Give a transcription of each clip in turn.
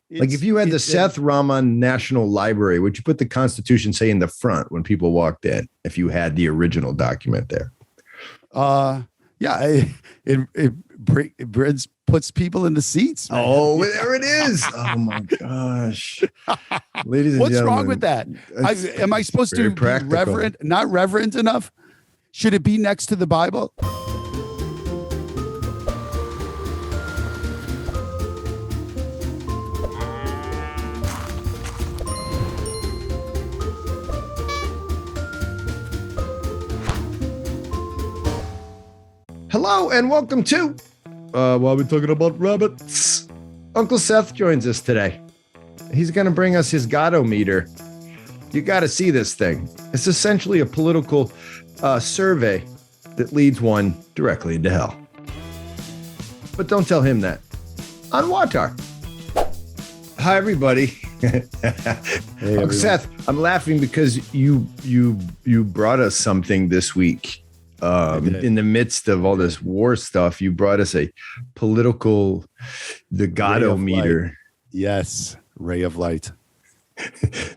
Like if you had the Seth Rahman National Library, would you put the Constitution, say, in the front when people walked in? If you had the original document there, yeah, it puts people in the seats. Man. Oh, there it is! Oh my gosh, ladies and What's gentlemen, wrong with that? Am I supposed to be reverent? Not reverent enough? Should it be next to the Bible? Hello and welcome to while we're talking about rabbits. Uncle Seth joins us today. He's going to bring us his God-o-meter. You got to see this thing. It's essentially a political survey that leads one directly into hell. But don't tell him that. On WAWTAR. Hi, everybody. Hey, Uncle Seth, I'm laughing because you brought us something this week. In the midst of all this war stuff, you brought us a political, the God-o-meter. Yes, ray of light.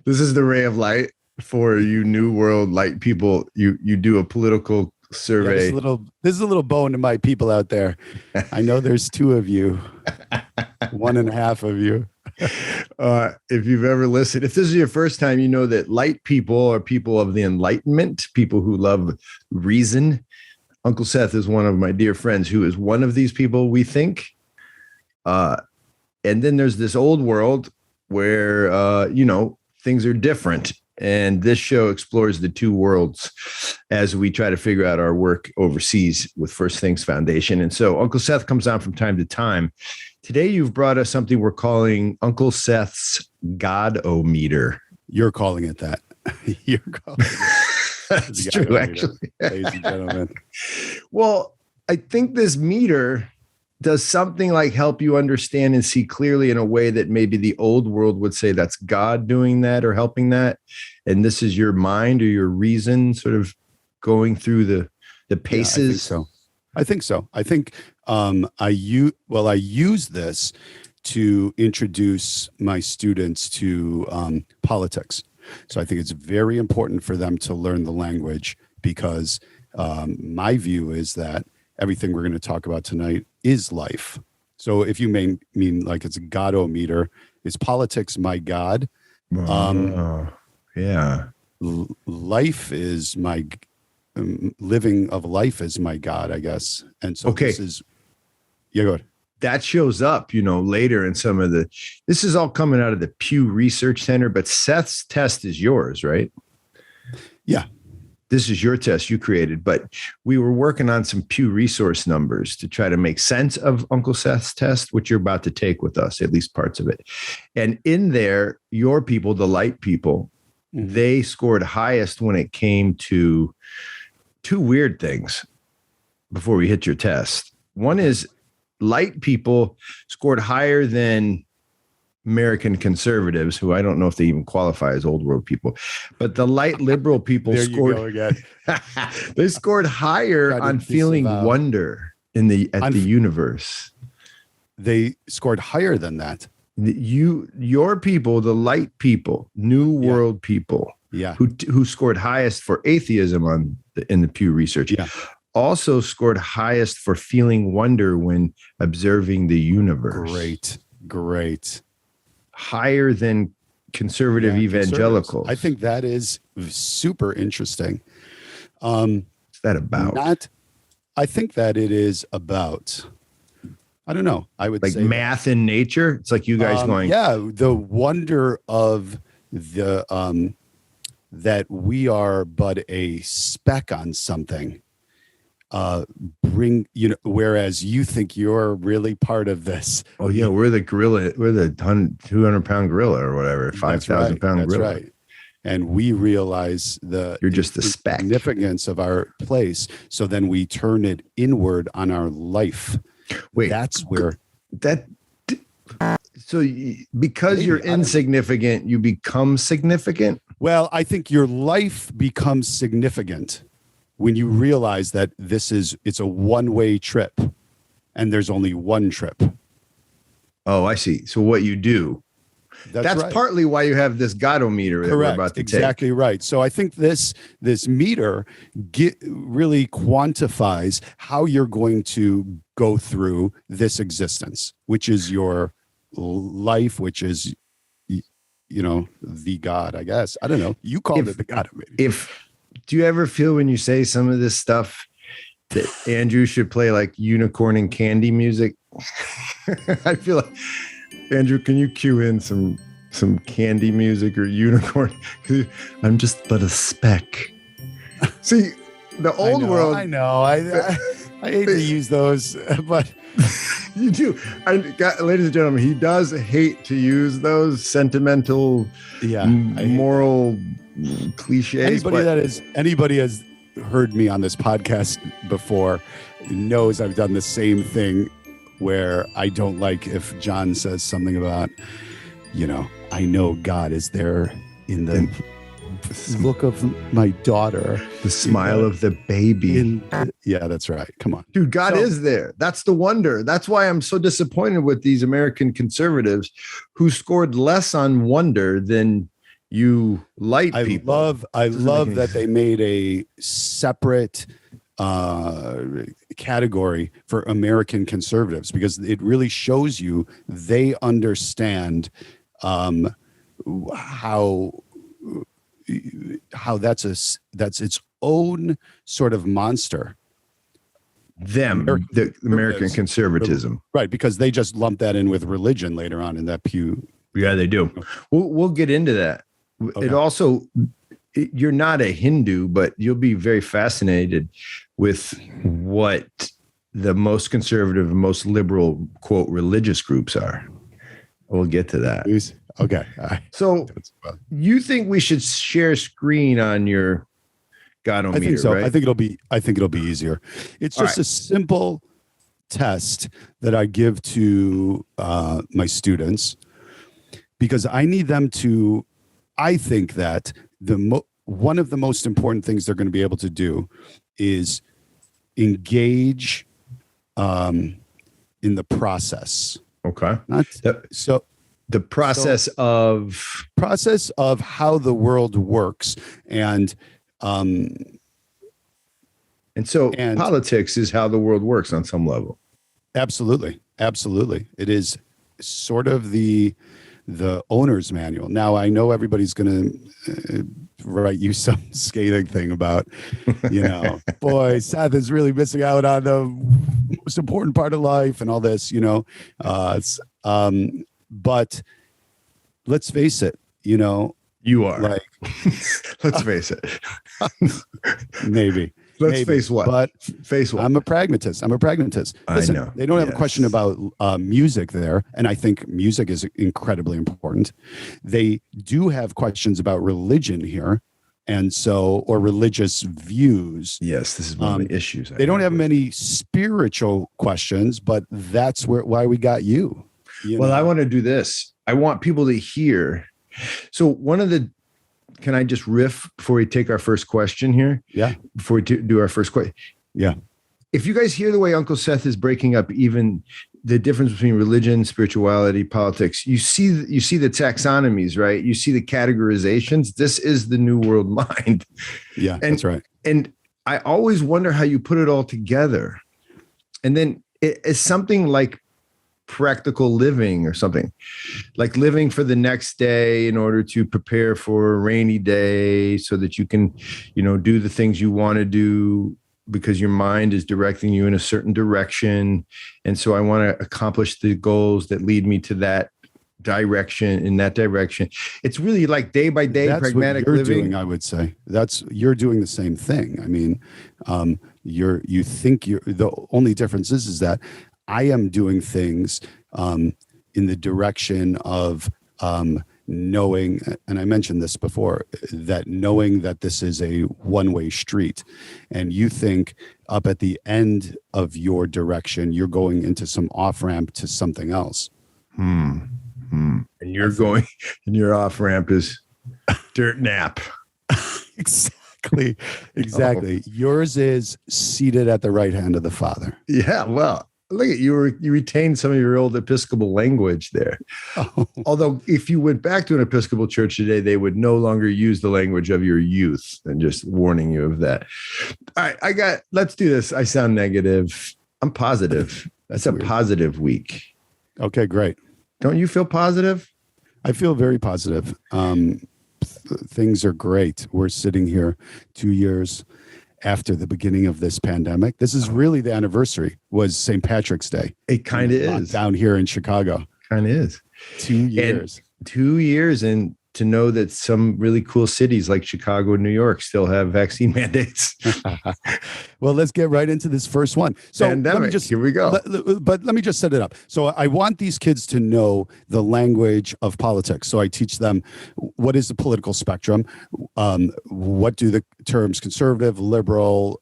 This is the ray of light for you New World light people. You do a political survey. Yeah, this is a little bone to my people out there. I know there's two of you, 1.5 of you. If you've ever listened, if this is your first time, you know that light people are people of the Enlightenment, people who love reason. Uncle Seth is one of my dear friends who is one of these people, we think. And then there's this old world where, things are different. And this show explores the two worlds as we try to figure out our work overseas with First Things Foundation. And so Uncle Seth comes on from time to time. Today, you've brought us something we're calling Uncle Seth's God-o-meter. You're calling it that. You're calling it. That's true, actually. Ladies and gentlemen. Well, I think this meter does something like help you understand and see clearly in a way that maybe the old world would say that's God doing that or helping that. And this is your mind or your reason sort of going through the paces. Yeah, I think so. I think I use this to introduce my students to politics. So I think it's very important for them to learn the language because my view is that everything we're going to talk about tonight is life. So if you mean like it's a God-o-meter, is politics my God? Yeah. Life is my living of life is my God, I guess. And so okay. This is, yeah, go ahead. That shows up, later in some of this is all coming out of the Pew Research Center, but Seth's test is yours, right? Yeah. This is your test you created, but we were working on some Pew resource numbers to try to make sense of Uncle Seth's test, which you're about to take with us, at least parts of it. And in there, your people, the light people, they scored highest when it came to two weird things before we hit your test. One is light people scored higher than American conservatives, who I don't know if they even qualify as old world people, but the light liberal people scored. They scored higher on feeling wonder at the universe. They scored higher than that. Your people, the light people, New World people, who scored highest for atheism in the Pew Research, also scored highest for feeling wonder when observing the universe. Great. Higher than conservative evangelicals. I think that is super interesting. What's that about? I think that it is about, I don't know. I would say math and nature. It's like you guys going. Yeah. The wonder of the, that we are but a speck on something. Whereas you think you're really part of this. Oh yeah, we're the gorilla. We're the 200-pound gorilla or whatever, 5,000-pound gorilla. That's right. And we realize you're just the speck significance of our place. So then we turn it inward on our life. Wait, that's where that. So because you're insignificant, you become significant. Well, I think your life becomes significant when you realize that it's a one-way trip and there's only one trip. Oh, I see. So what you do That's right. partly why you have this Godometer that we're about to exactly take. right. So I think this meter really quantifies how you're going to go through this existence, which is your life, which is the God, I guess. I don't know. You called it the God of maybe. Do you ever feel when you say some of this stuff that Andrew should play like unicorn and candy music? I feel like, Andrew, can you cue in some candy music or unicorn? I'm just but a speck. See, the old world. I know. I hate to use those, but you do. Ladies and gentlemen, he does hate to use those sentimental, moral cliches. Anybody has heard me on this podcast before knows I've done the same thing where I don't like if John says something about, I know God is there in the look of my daughter, the smile of the baby. Yeah, that's right. Come on, dude. God is there. That's the wonder. That's why I'm so disappointed with these American conservatives who scored less on wonder than you light people. I love that they made a separate category for American conservatives, because it really shows you they understand how that's its own sort of monster. The American conservatism, right? Because they just lump that in with religion later on in that pew. Yeah, they do. We'll get into that. Okay. It also, you're not a Hindu, but you'll be very fascinated with what the most conservative, most liberal, quote, religious groups are. We'll get to that. Okay. So you think we should share screen on your Godometer? I think so. Right? I think it'll be easier. It's just a simple test that I give to my students, because I need them to. I think that one of the most important things they're going to be able to do is engage in the process. Okay. The process of how the world works, and politics is how the world works on some level. Absolutely. It is sort of the owner's manual. Now, I know everybody's going to write you some scathing thing about, boy, Seth is really missing out on the most important part of life and all this, but let's face it, you are like, let's face it. Maybe. Face what? But face what? I'm a pragmatist. Listen, I know. They don't have a question about music there, and I think music is incredibly important. They do have questions about religion here, or religious views. Yes, this is one of the issues. They don't have many spiritual questions, but that's why we got you. I want to do this. I want people to hear. So can I just riff before we take our first question here? Yeah. Before we do our first question. Yeah. If you guys hear the way Uncle Seth is breaking up even the difference between religion, spirituality, politics, you see the taxonomies, right? You see the categorizations. This is the new world mind. Yeah, that's right. And I always wonder how you put it all together. And then it's something like practical living, or something like living for the next day in order to prepare for a rainy day so that you can, do the things you want to do because your mind is directing you in a certain direction. And so I want to accomplish the goals that lead me to that direction, in that direction. It's really like day by day pragmatic living. Doing, I would say you're doing the same thing. I mean, the only difference is that I am doing things in the direction of knowing, and I mentioned this before, that knowing that this is a one-way street, and you think up at the end of your direction, you're going into some off-ramp to something else. And you're going, and your off-ramp is dirt nap. Exactly. Oh. Yours is seated at the right hand of the Father. Yeah, well, Look at you retained some of your old Episcopal language there. Oh. Although if you went back to an Episcopal church today, they would no longer use the language of your youth, and just warning you of that. All right, let's do this. I sound negative. I'm positive. That's a weird. Positive week. Okay, great. Don't you feel positive? I feel very positive. Things are great. We're sitting here 2 years after the beginning of this pandemic. This is really the anniversary, was St. Patrick's Day. It kind of is. Down here in Chicago. Kind of is. 2 years. And 2 years, and to know that some really cool cities like Chicago and New York still have vaccine mandates. Well, let's get right into this first one. So pandemic, here we go. But let me just set it up. So I want these kids to know the language of politics. So I teach them what is the political spectrum, what do the terms conservative, liberal,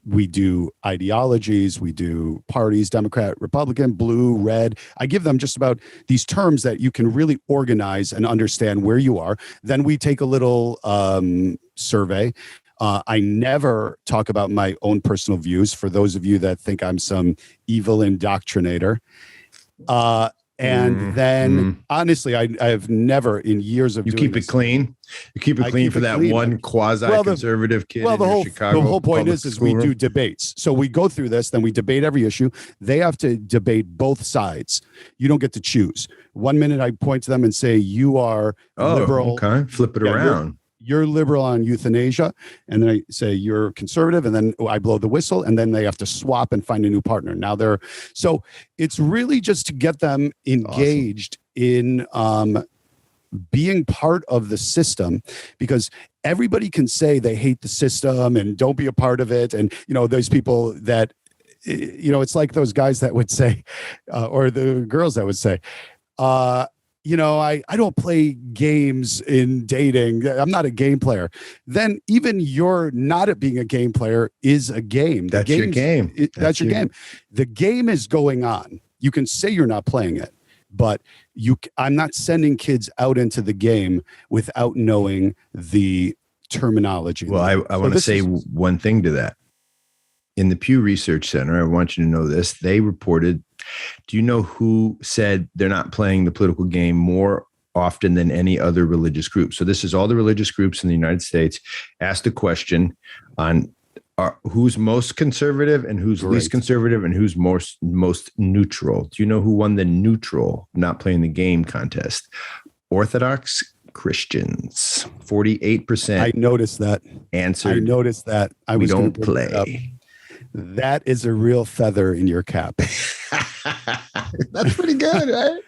we do ideologies, we do parties, Democrat, Republican, blue, red. I give them just about these terms that you can really organize and understand where you are. Then we take a little survey. I never talk about my own personal views, for those of you that think I'm some evil indoctrinator. And then, honestly, I've never, in years of you doing keep this, it clean. You keep it clean for that one quasi-conservative kid. Well, in Chicago. the whole point is we do debates. So we go through this, then we debate every issue. They have to debate both sides. You don't get to choose. 1 minute I point to them and say, "You are liberal." Okay, flip it around. You're liberal on euthanasia, and then I say you're conservative, and then I blow the whistle, and then they have to swap and find a new partner. Now so it's really just to get them engaged in being part of the system, because everybody can say they hate the system and don't be a part of it. And, those people that, it's like those guys that would say, or the girls that would say, I don't play games in dating. I'm not a game player. Then even you're not at being a game player is a game. That's your game. That's your game. The game is going on. You can say you're not playing it, but I'm not sending kids out into the game without knowing the terminology. Well, I want to say one thing to that. In the Pew Research Center, I want you to know this. They reported, do you know who said they're not playing the political game more often than any other religious group? So this is all the religious groups in the United States asked a question on who's most conservative and who's least conservative and who's most neutral. Do you know who won the neutral, not playing the game contest? Orthodox Christians. 48%. I noticed that. Answered. I noticed that. We don't play. That is a real feather in your cap. That's pretty good, right?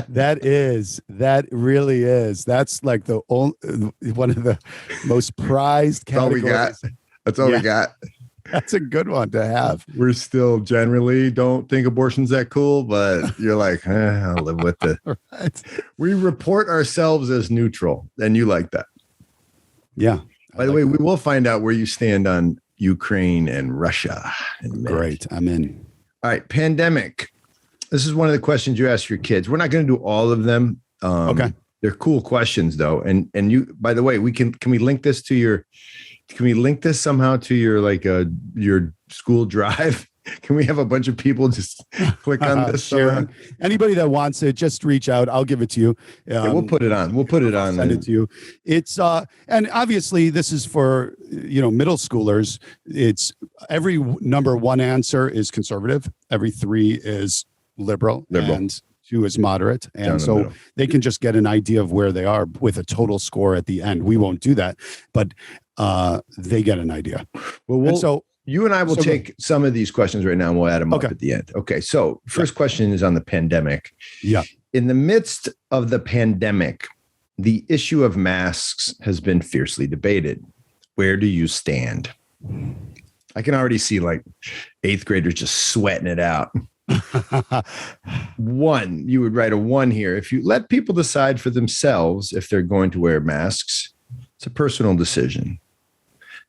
That really is. That's like one of the most prized categories. That's all we got. That's a good one to have. We're still generally don't think abortion's that cool, but you're like, I'll live with it. Right. We report ourselves as neutral, and you like that. Yeah. By the way, we will find out where you stand on Ukraine and Russia. Great. I'm in. All right. Pandemic. This is one of the questions you ask your kids. We're not going to do all of them. Okay. They're cool questions though. And you, by the way, can we link this to can we link this somehow to your school drive? Can we have a bunch of people just click on this? Sharing. Anybody that wants it, just reach out. I'll give it to you. We'll put it on. Send it to you. It's and obviously this is for middle schoolers. It's every number one answer is conservative. Every three is liberal. And 2 is moderate. And so they can just get an idea of where they are with a total score at the end. We won't do that, but they get an idea. Well, you and I will take some of these questions right now and we'll add them up at the end. Okay. So first question is on the pandemic. Yeah. In the midst of the pandemic, the issue of masks has been fiercely debated. Where do you stand? I can already see like 8th graders just sweating it out. 1, you would write a 1 here. If you let people decide for themselves if they're going to wear masks, it's a personal decision.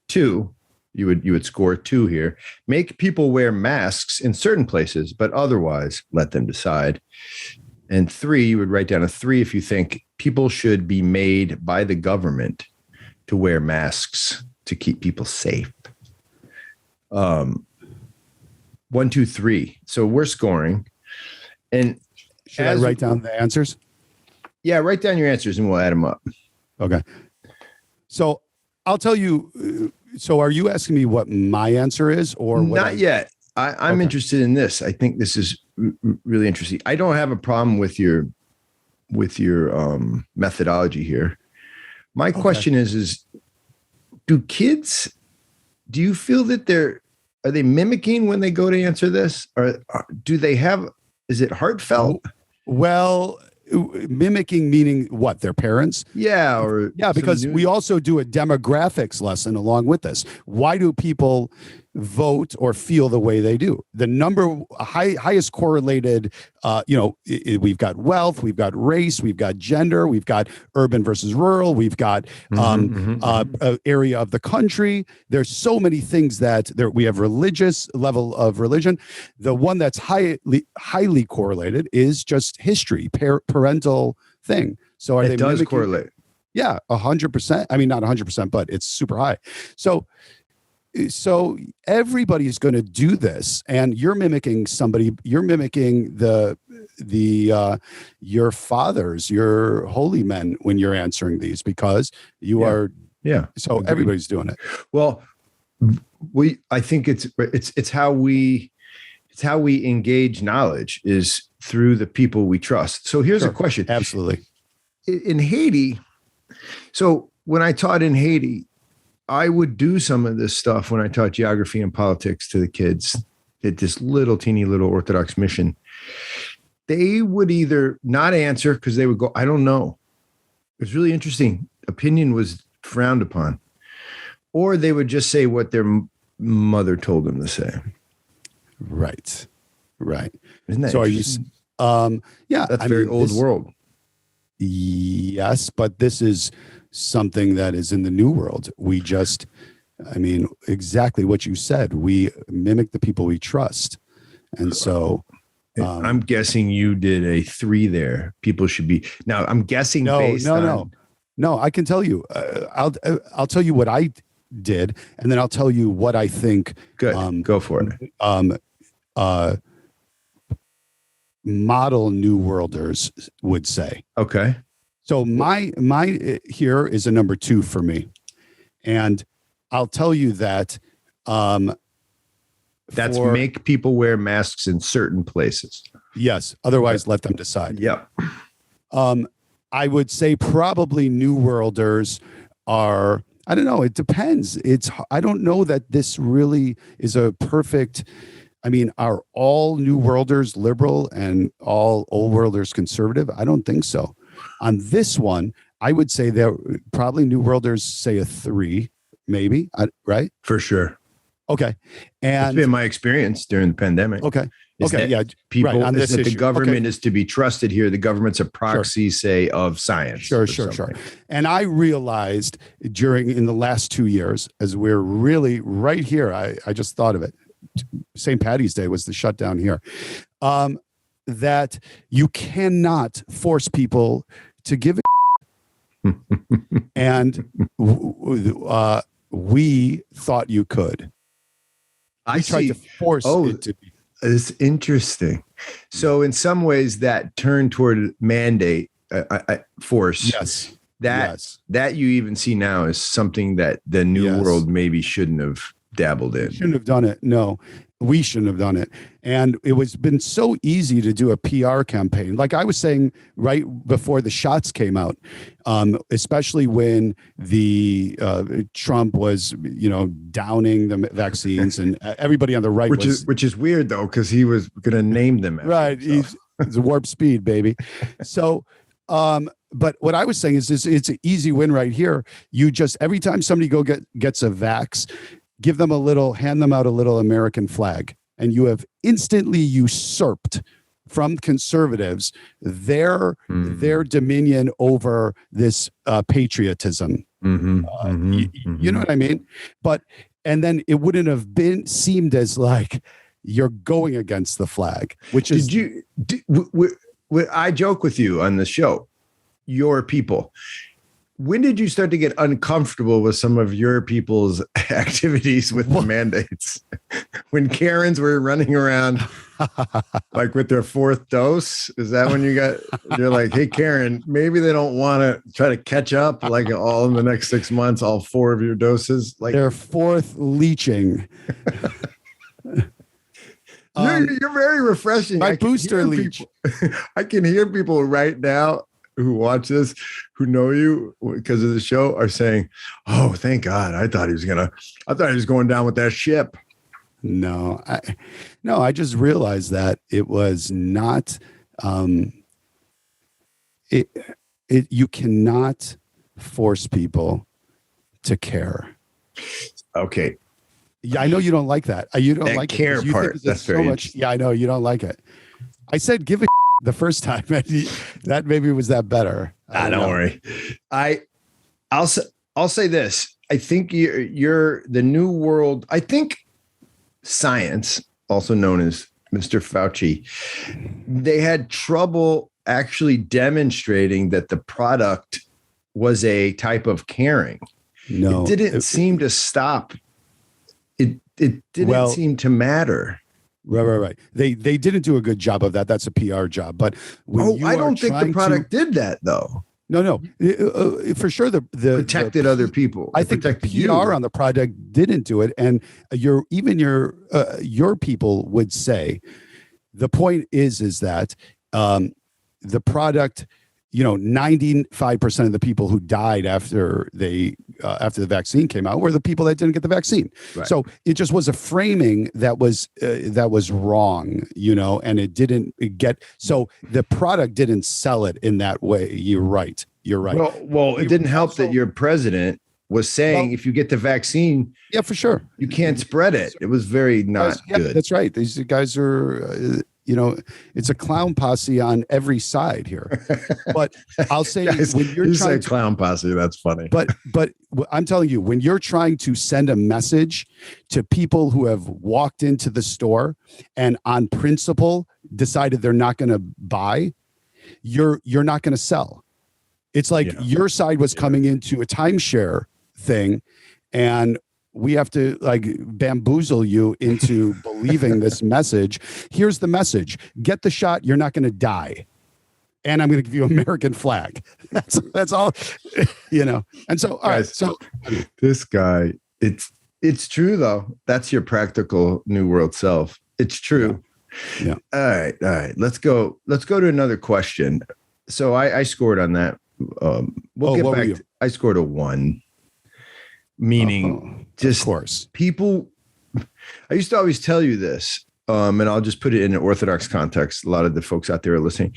2, you would score 2 here. Make people wear masks in certain places, but otherwise let them decide. And 3, you would write down a 3 if you think people should be made by the government to wear masks to keep people safe. 1, 2, 3. So we're scoring. And should I write down the answers? Yeah, write down your answers and we'll add them up. Okay. So I'll tell you. So are you asking me what my answer is or what? Not yet. I'm interested in this. I think this is really interesting. I don't have a problem with your methodology here. My question is do you feel that are they mimicking when they go to answer this? Or do they have, is it heartfelt? Well, mimicking meaning what? Their parents? Yeah. Because we also do a demographics lesson along with this. Why do people vote or feel the way they do? The highest correlated, we've got wealth, we've got race, we've got gender, we've got urban versus rural, we've got area of the country. There's so many things that we have religious level of religion. The one that's highly correlated is just history, parental thing. So it does correlate. Yeah, 100%. I mean, not 100%, but it's super high. So everybody's going to do this, and you're mimicking somebody. You're mimicking your fathers, your holy men when you're answering these because you are. Yeah. So everybody's doing it. Well, I think it's how we engage knowledge is through the people we trust. So here's a question. Absolutely. In Haiti, so when I taught in Haiti, I would do some of this stuff when I taught geography and politics to the kids at this teeny little Orthodox mission. They would either not answer because they would go, I don't know. It was really interesting. Opinion was frowned upon. Or they would just say what their mother told them to say. Right. Isn't that so interesting? That's very old world. Yes, but this is something that is in the new world. We just, exactly what you said. We mimic the people we trust. And so I'm guessing you did a 3 there. People should be now. I'm guessing No, I can tell you. I'll tell you what I did, and then I'll tell you what I think. Good. Go for it. Model New Worlders would say. Okay. So my here is a number 2 for me, and I'll tell you that. That's make people wear masks in certain places. Yes. Otherwise, let them decide. Yep. I would say probably New Worlders are. I don't know. It depends. I don't know that this really is a perfect. Are all New Worlders liberal and all Old Worlders conservative? I don't think so. On this one, I would say that probably New Worlders say a 3, maybe, right? For sure. Okay. And it's been my experience during the pandemic. Okay. Yeah. People, right, the government is to be trusted here. The government's a proxy, say, of science. Sure. And I realized in the last 2 years, as we're really right here, I just thought of it. St. Patty's Day was the shutdown here. That you cannot force people to give a and we thought you could. I tried to force it to be. It's interesting. So in some ways that turn toward mandate force. Yes. That you even see now is something that the new world maybe shouldn't have dabbled in. Shouldn't have done it. No, we shouldn't have done it. And it was been so easy to do a PR campaign. Like I was saying right before the shots came out, especially when the Trump was, downing the vaccines and everybody on the right which is weird though, because he was going to name them. Right. It's warp speed, baby. So, but what I was saying is it's an easy win right here. You just, every time somebody gets a vax, hand them out a little American flag, and you have instantly usurped from conservatives their dominion over this patriotism. You know what I mean? And then it wouldn't have seemed as like you're going against the flag, which is. I joke with you on the show, your people. when did you start to get uncomfortable with some of your people's activities with the mandates? When Karens were running around like with their fourth dose? Is that when you're like, hey, Karen, maybe they don't want to try to catch up like all in the next 6 months, all 4 of your doses? Like their fourth leeching. You're very refreshing. My booster leech. I can hear people right now who watch this, who know you because of the show, are saying, "Oh, thank God! I thought he was going down with that ship." No, I just realized that it was not. You cannot force people to care. Okay. Yeah, I know you don't like that. You don't that like care it. You part. think That's so very much. Yeah, I know you don't like it. I said give a the first time. That maybe was that better. Don't worry. I'll say this. I think you're the new world. I think science, also known as Mr. Fauci, they had trouble actually demonstrating that the product was a type of caring. No, it didn't seem to stop. It didn't seem to matter. Right. They didn't do a good job of that. That's a PR job. But I don't think the product did that though. No. For sure, the protected other people. I think the PR on the product didn't do it, and your people would say the point is that the product. 95% of the people who died after the vaccine came out were the people that didn't get the vaccine. Right. So it just was a framing that was wrong, and it didn't get. So the product didn't sell it in that way. You're right. Well, it didn't help that your president was saying if you get the vaccine, yeah, for sure, you can't spread it. It was very not good. That's right. These guys are. It's a clown posse on every side here. But I'll say Guys, when you're trying to clown posse, that's funny. But I'm telling you, when you're trying to send a message to people who have walked into the store and on principle decided they're not going to buy, you're not going to sell. It's like your side was coming into a timeshare thing, and we have to bamboozle you into believing this message. Here's the message: get the shot. You're not going to die. And I'm going to give you an American flag. That's all, And so, all right. So this guy, it's true though. That's your practical new world self. It's true. Yeah. All right. Let's go to another question. So I scored on that. We'll get back. I scored a 1. Meaning, just of course, people. I used to always tell you this, and I'll just put it in an Orthodox context. A lot of the folks out there are listening.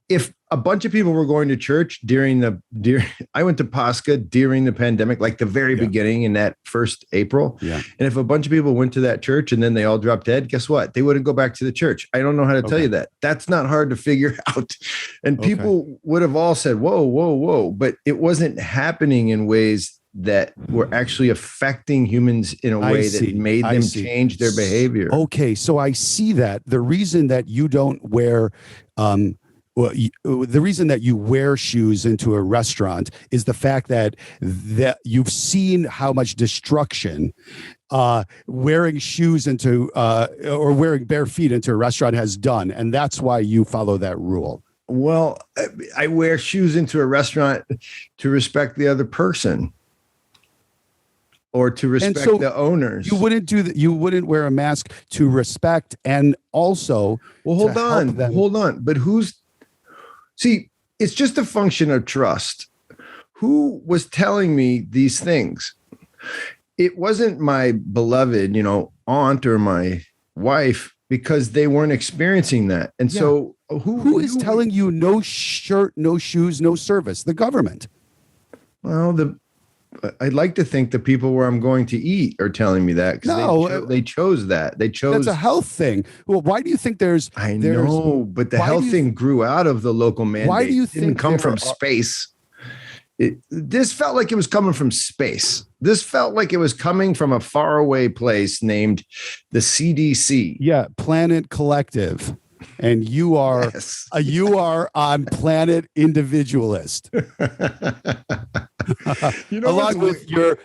If a bunch of people were going to church I went to Pascha during the pandemic, like the very beginning in that first April. Yeah. And if a bunch of people went to that church and then they all dropped dead, guess what? They wouldn't go back to the church. I don't know how to tell you that. That's not hard to figure out. And people would have all said, whoa. But it wasn't happening in ways that were actually affecting humans in a way that made them change their behavior. Okay, so I see that. The reason that you don't wear the reason that you wear shoes into a restaurant is the fact that you've seen how much destruction wearing shoes into or wearing bare feet into a restaurant has done, and that's why you follow that rule. Well, I wear shoes into a restaurant to respect the other person. Or to respect the owners. You wouldn't do that. You wouldn't wear a mask to respect and also. Well, hold on. But it's just a function of trust. Who was telling me these things? It wasn't my beloved, aunt or my wife, because they weren't experiencing that. And so who is telling you no shirt, no shoes, no service? The government. Well, I'd like to think the people where I'm going to eat are telling me that because they chose that. That's a health thing. Well, why do you think there's? I know, but the health thing grew out of the local mandate. Why do you think it didn't come from space? This felt like it was coming from space. This felt like it was coming from a faraway place named the CDC. Yeah, Planet Collective. and you are Yes. you are on planet individualist. You know what's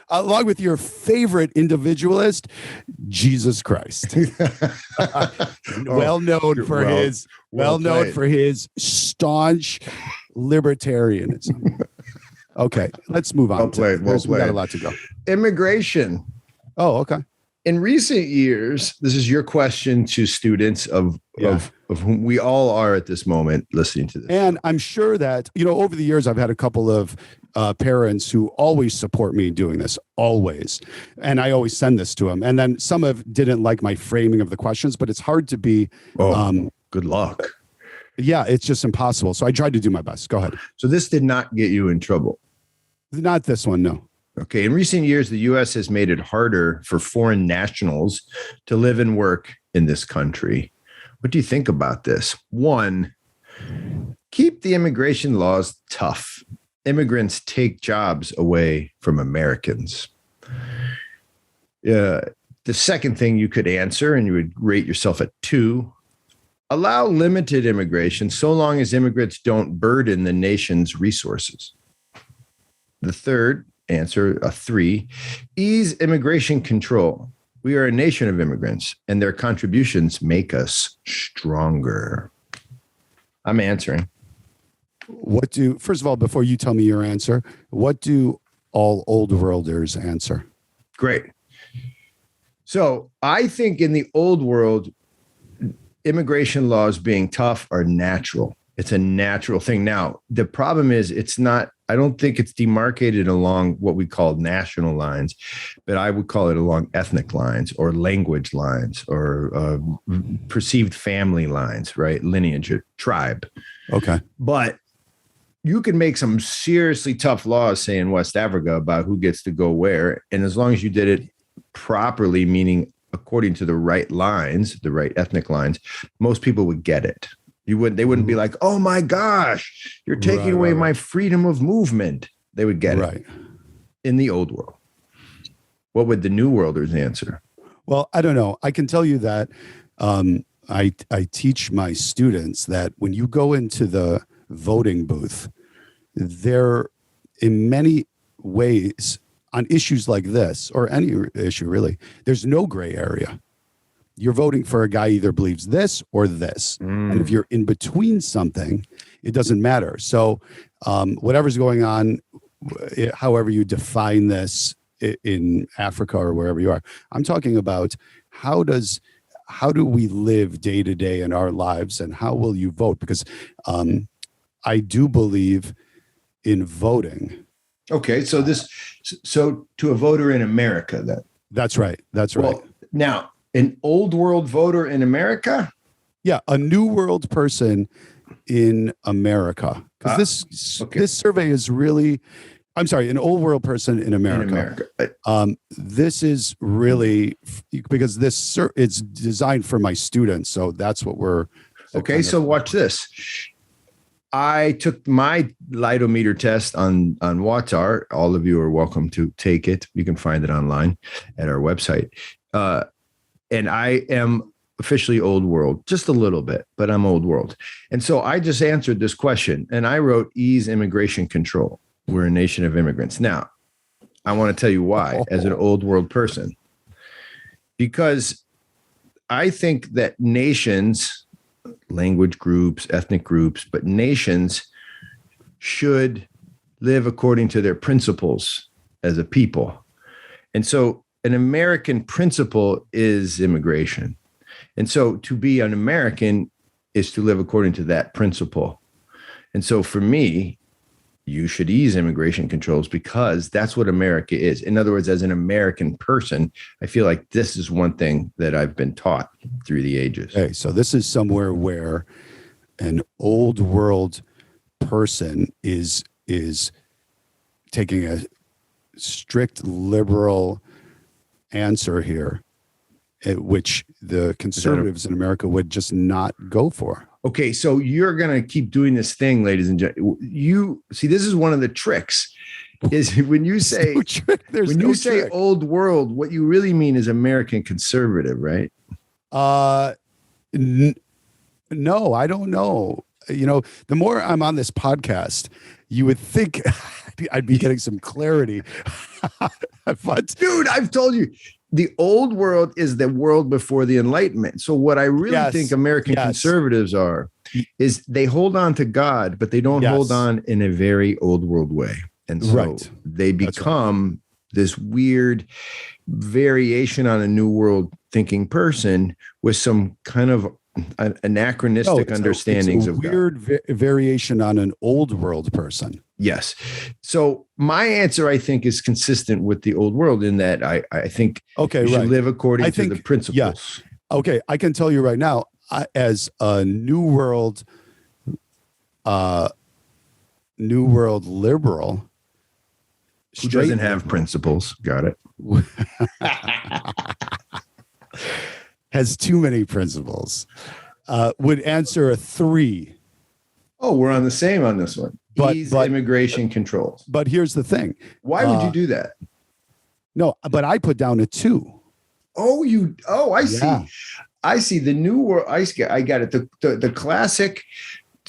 along with your favorite individualist, Jesus Christ. well known for his staunch libertarianism. Okay, let's move on. Well played. We got a lot to go. Immigration. Oh, okay. In recent years, this is your question to students of whom we all are at this moment listening to this. And I'm sure that, over the years, I've had a couple of parents who always support me doing this, always. And I always send this to them. And then some didn't like my framing of the questions, but it's hard to be. Good luck. Yeah, it's just impossible. So I tried to do my best. Go ahead. So this did not get you in trouble. Not this one, no. Okay. In recent years, the U.S. has made it harder for foreign nationals to live and work in this country. What do you think about this? One, keep the immigration laws tough. Immigrants take jobs away from Americans. The second thing you could answer, and you would rate yourself at 2, allow limited immigration so long as immigrants don't burden the nation's resources. The third answer, a 3, ease immigration control. We are a nation of immigrants, and their contributions make us stronger. I'm answering. First of all, before you tell me your answer, what do all old worlders answer? Great. So I think in the old world, immigration laws being tough are natural. It's a natural thing. Now, the problem is I don't think it's demarcated along what we call national lines, but I would call it along ethnic lines or language lines or perceived family lines, right? Lineage, tribe. Okay. But you can make some seriously tough laws, say in West Africa, about who gets to go where. And as long as you did it properly, meaning according to the right lines, the right ethnic lines, most people would get it. They wouldn't be like, oh my gosh, you're taking away my freedom of movement. They would get it in the old world. What would the new worlders answer? Well, I don't know. I can tell you that I teach my students that when you go into the voting booth, there, in many ways, on issues like this, or any issue really, there's no gray area. You're voting for a guy who either believes this or this. And if you're in between something, it doesn't matter. So whatever's going on, however you define this in Africa or wherever you are, I'm talking about how do we live day to day in our lives, and how will you vote? Because I do believe in voting. Okay, so to a voter in America, then. That's right. Well, now, an old world voter in America? Yeah, a new world person in America. Because this survey is really, I'm sorry, an old world person in America. This is really, because it's designed for my students, so that's what we're. Okay, so watch this. I took my lightometer test on WAWTAR. All of you are welcome to take it. You can find it online at our website. And I am officially old world, just a little bit, but I'm old world. And so I just answered this question, and I wrote ease immigration control. We're a nation of immigrants. Now, I want to tell you why as an old world person, because I think that nations, language groups, ethnic groups, but nations should live according to their principles as a people. And so an American principle is immigration. And so to be an American is to live according to that principle. And so for me, you should ease immigration controls because that's what America is. In other words, as an American person, I feel like this is one thing that I've been taught through the ages. Okay, so this is somewhere where an old world person is taking a strict liberal answer here, which the conservatives in America would just not go for. Okay, so you're going to keep doing this thing, ladies and gentlemen. You see, this is one of the tricks. Is when you say say old world, what you really mean is American conservative, right? No, I don't know. The more I'm on this podcast, you would think I'd be getting some clarity. But dude, I've told you, the old world is the world before the Enlightenment. So what I really think American conservatives are is they hold on to God, but they don't hold on in a very old world way. And so they become this weird variation on a new world thinking person with some kind of anachronistic understandings of weird variation on an old world person. Yes. So my answer, I think, is consistent with the old world in that I think you should live according to the principles. Yeah. Okay. I can tell you right now, as a new world liberal who doesn't have principles. Got it. Has too many principles, would answer a 3. Oh, we're on the same on this one. But immigration controls. But here's the thing. Why would you do that? No, but I put down a 2. I see. I see the new world. I got it. The classic,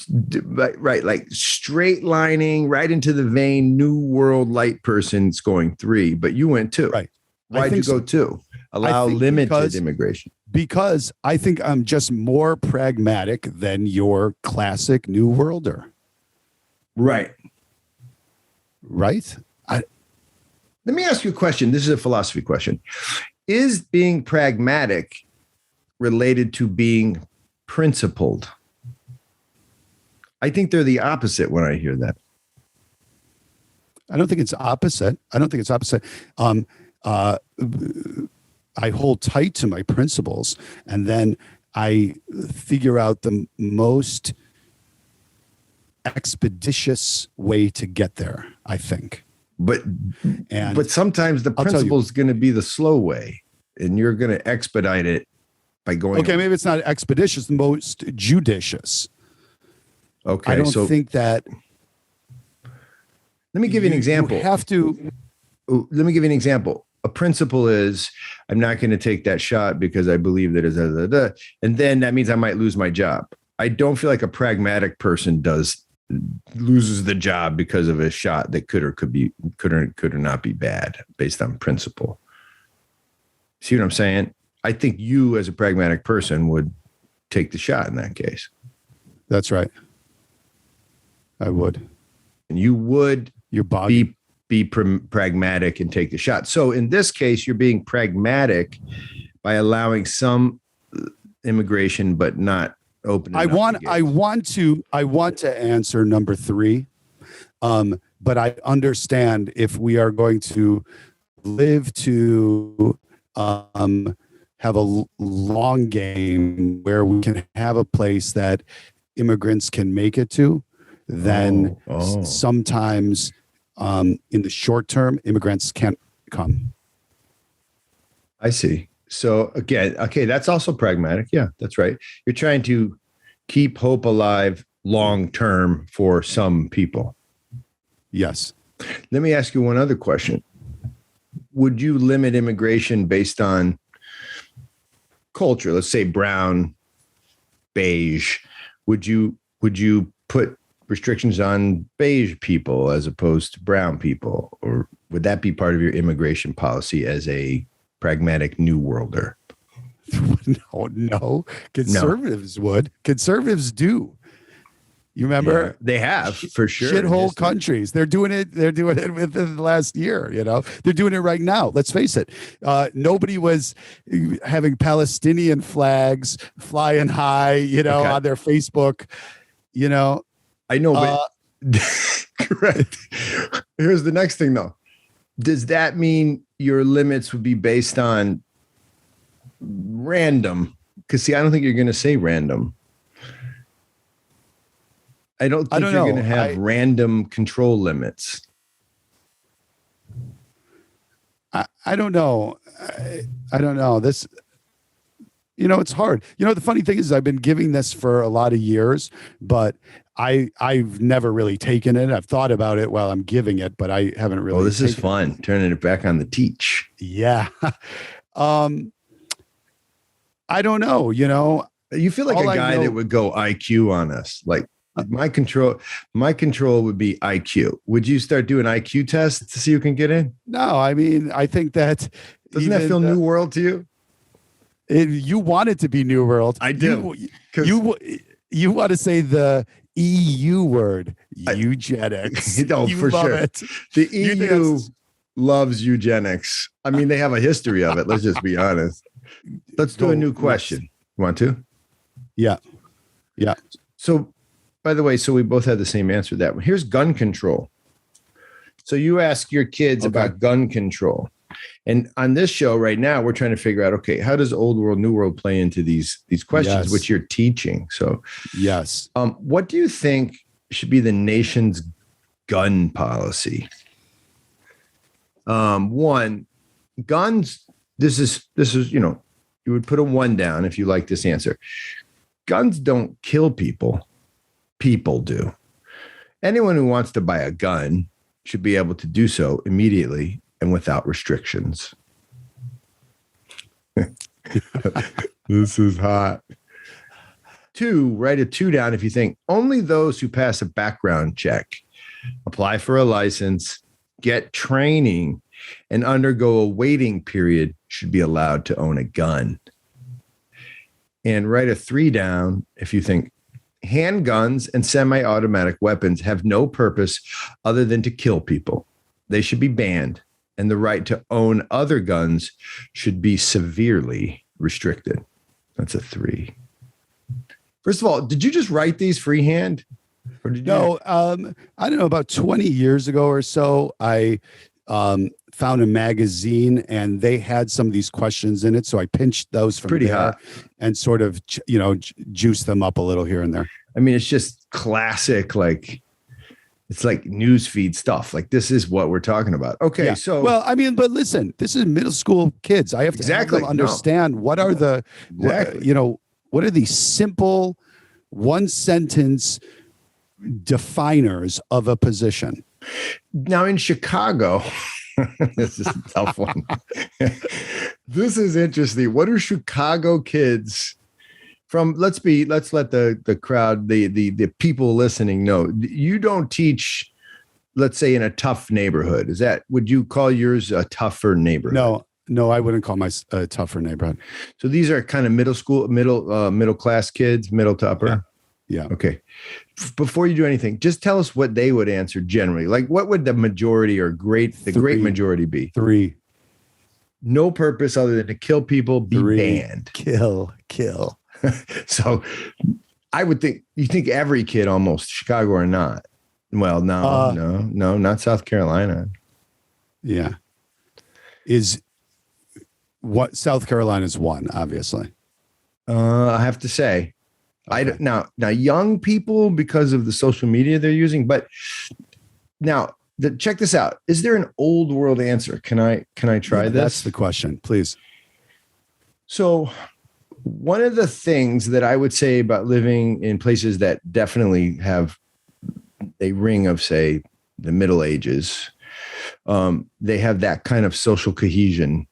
right? Like straight lining right into the vein, new world light person scoring 3, but you went 2. Right. Why'd you go 2? Allow limited immigration. Because I think I'm just more pragmatic than your classic new worlder. Right. Right. Let me ask you a question. This is a philosophy question. Is being pragmatic related to being principled? I think they're the opposite when I hear that. I don't think it's opposite. I hold tight to my principles, and then I figure out the most expeditious way to get there, I think. But sometimes the principle is going to be the slow way, and you're going to expedite it by going. Okay, maybe it's not expeditious, the most judicious. Okay, I don't think that. Let me give you an example. You have to. Let me give you an example. A principle is I'm not going to take that shot because I believe that is and then that means I might lose my job. I don't feel like a pragmatic person loses the job because of a shot that could or not be bad based on principle. See what I'm saying? I think you as a pragmatic person would take the shot in that case. That's right. I would. And you would be pragmatic and take the shot. So in this case, you're being pragmatic by allowing some immigration, but not opening. I want to answer number 3, but I understand if we are going to live to have a long game where we can have a place that immigrants can make it to, then sometimes. In the short term, immigrants can't come. I see. So again, okay, that's also pragmatic. Yeah, that's right. You're trying to keep hope alive long term for some people. Yes. Let me ask you one other question. Would you limit immigration based on culture? Let's say brown, beige. Would you put restrictions on beige people as opposed to brown people? Or would that be part of your immigration policy as a pragmatic new worlder? No. Conservatives would. Conservatives do. You remember? Yeah, they have, for sure. Shithole countries. They're doing it within the last year, They're doing it right now. Let's face it. Nobody was having Palestinian flags flying high, on their Facebook, I know, but correct. Here's the next thing, though. Does that mean your limits would be based on random? Because, see, I don't think you're going to say random. I don't think you're going to have random control limits. I don't know. I don't know. This, it's hard. The funny thing is I've been giving this for a lot of years, but I've never really taken it. I've thought about it while I'm giving it, but I haven't really. Oh, this is fun. Turning it back on the teach. Yeah. I don't know, You feel like All a I guy know- that would go IQ on us. Like my control would be IQ. Would you start doing IQ tests to see who can get in? No, I mean, I think that Doesn't that feel New World to you? you want it to be New World. I do. You want to say the EU word, eugenics. No, you for love sure. it. The You think EU that's- loves eugenics. I mean, they have a history of it. Let's just be honest. Let's do a new question. You want to? Yeah. Yeah. So, by the way, so we both had the same answer to that one. Here's gun control. So you ask your kids about gun control. And on this show right now, we're trying to figure out, okay, how does old world, new world play into these questions, which you're teaching? So, yes. What do you think should be the nation's gun policy? One, guns. This is, you would put a 1 down if you like this answer. Guns don't kill people. People do. Anyone who wants to buy a gun should be able to do so immediately and without restrictions. This is hot. 2, write a 2 down if you think only those who pass a background check, apply for a license, get training, and undergo a waiting period should be allowed to own a gun. And write a 3 down if you think handguns and semi-automatic weapons have no purpose other than to kill people. They should be banned, and the right to own other guns should be severely restricted. That's a 3. First of all, did you just write these freehand? Or did you? I don't know, about 20 years ago or so, I found a magazine and they had some of these questions in it. So I pinched those from Pretty there hot. and sort of, juiced them up a little here and there. I mean, it's just classic, like, it's like newsfeed stuff. Like, this is what we're talking about. Okay, Yeah. so. Well, I mean, but listen, this is middle school kids. I have to have them understand what are the, what are these simple 1-sentence definers of a position? Now in Chicago, this is a tough one. This is interesting. What are Chicago kids from? Let's let the crowd, the people listening know. You don't teach, let's say, in a tough neighborhood. Would you call yours a tougher neighborhood? No, I wouldn't call my a tougher neighborhood. So these are kind of middle class kids, middle to upper. Yeah. Okay. Before you do anything, just tell us what they would answer generally. Like, what would the majority or great majority be? 3. No purpose other than to kill people, be 3. banned. Kill. So I would think, you think every kid almost, Chicago or not? Well, no, not South Carolina. Yeah. Is what South Carolina's 1, obviously. I have to say, okay. Now young people, because of the social media they're using, but now check this out. Is there an old world answer? Can I try this? That's the question, please. So one of the things that I would say about living in places that definitely have a ring of, say, the Middle Ages, they have that kind of social cohesion.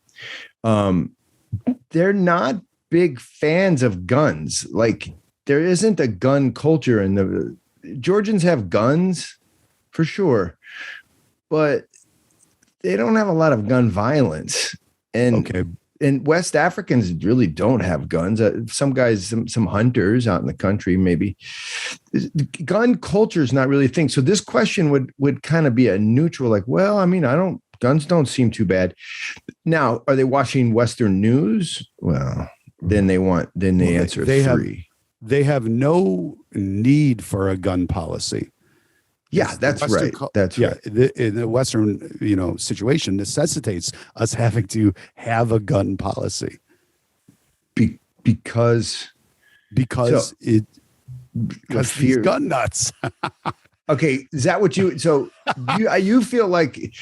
They're not big fans of guns. Like, there isn't a gun culture, and the Georgians have guns for sure, but they don't have a lot of gun violence. And West Africans really don't have guns. Some guys, some hunters out in the country, maybe. Gun culture is not really a thing. So this question would kind of be a neutral, like, well, I mean, guns don't seem too bad. Now, are they watching Western news? Well, then they answer 3. They have no need for a gun policy. Yeah, that's right. That's right. In the Western, situation necessitates us having to have a gun policy because these gun nuts. Okay, is that what you? So you feel like?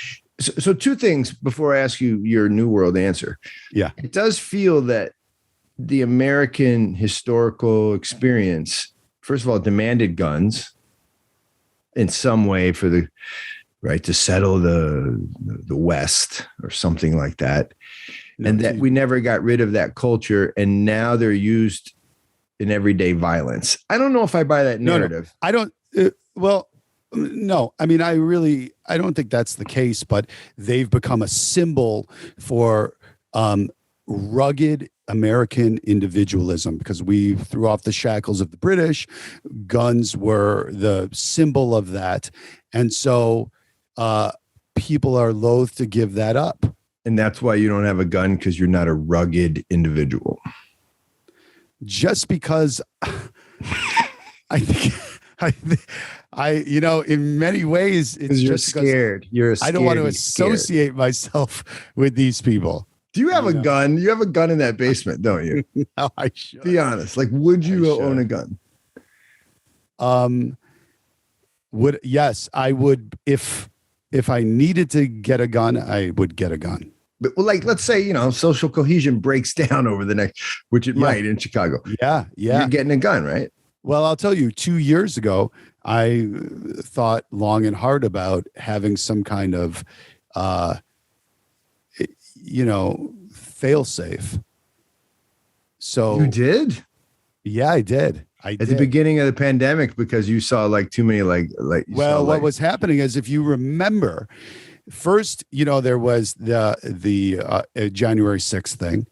So 2 things before I ask you your New World answer. Yeah, it does feel that the American historical experience, first of all, demanded guns in some way for the right to settle the West or something like that. And that we never got rid of that culture. And now they're used in everyday violence. I don't know if I buy that narrative. No, I don't. Well, no, I mean, I don't think that's the case, but they've become a symbol for rugged American individualism because we threw off the shackles of the British. Guns were the symbol of that. And so people are loath to give that up. And that's why you don't have a gun, because you're not a rugged individual. Just because I think you know, in many ways, it's you're just scared. I don't want to associate myself with these people. Do you have a gun? You have a gun in that basement, don't you? No, I should. Be honest. Like, would you own a gun? Yes, I would. If I needed to get a gun, I would get a gun. But well, like, let's say, you know, social cohesion breaks down over the next, which it might in Chicago. Yeah. You're getting a gun, right? Well, I'll tell you, 2 years ago, I thought long and hard about having some kind of, fail safe. So you did? Yeah, I did. At the beginning of the pandemic, because you saw like too many, what was happening is, if you remember, first, you know, there was the January 6th thing.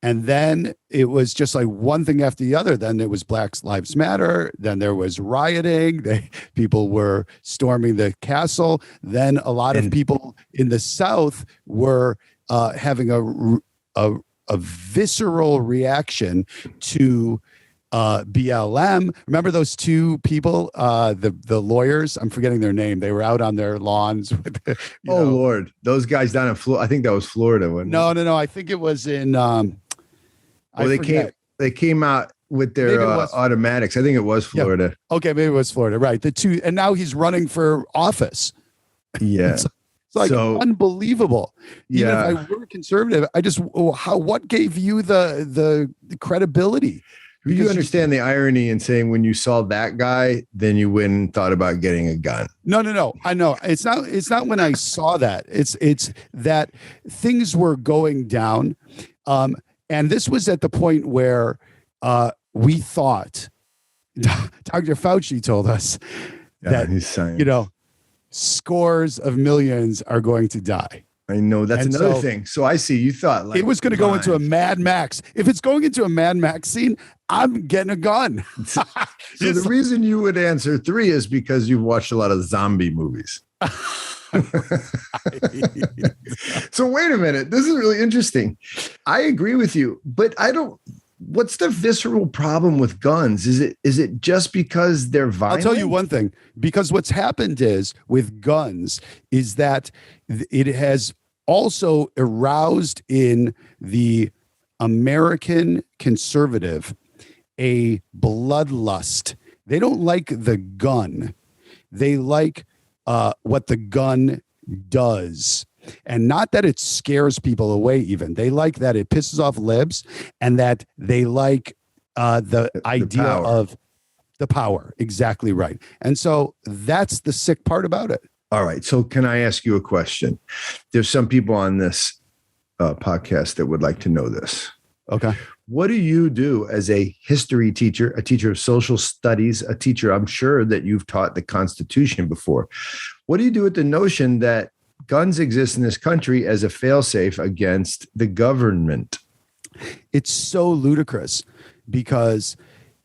And then it was just like one thing after the other. Then there was Black Lives Matter. Then there was rioting. People were storming the castle. Then a lot of people in the South were having a visceral reaction to BLM. Remember those two people, the lawyers? I'm forgetting their name. They were out on their lawns. With, Lord, those guys down in Florida. I think that was Florida. No. I think it was in. They came out with their automatics. I think it was Florida. Yeah. Okay, maybe it was Florida. Right. The two, and now he's running for office. Yeah. It's like unbelievable. Even if I were conservative, what gave you the credibility? Do you understand the irony in saying when you saw that guy, then you went and thought about getting a gun? No. I know. It's not when I saw that. It's that things were going down. And this was at the point where we thought, Dr. Fauci told us that, scores of millions are going to die. I know, that's another thing. So I see, you thought like it was going to go into a Mad Max. If it's going into a Mad Max scene, I'm getting a gun. So the reason you would answer 3 is because you've watched a lot of zombie movies. So wait a minute. This is really interesting. I agree with you, but what's the visceral problem with guns? Is it just because they're violent? I'll tell you one thing, because what's happened is with guns is that it has also aroused in the American conservative a bloodlust. They don't like the gun. They like what the gun does. And not that it scares people away even. They like that it pisses off libs, and that they like the idea of the power. Exactly right. And so that's the sick part about it. All right. So can I ask you a question? There's some people on this podcast that would like to know this. Okay. What do you do as a history teacher, a teacher of social studies, a teacher, I'm sure that you've taught the Constitution before. What do you do with the notion that guns exist in this country as a failsafe against the government? It's so ludicrous because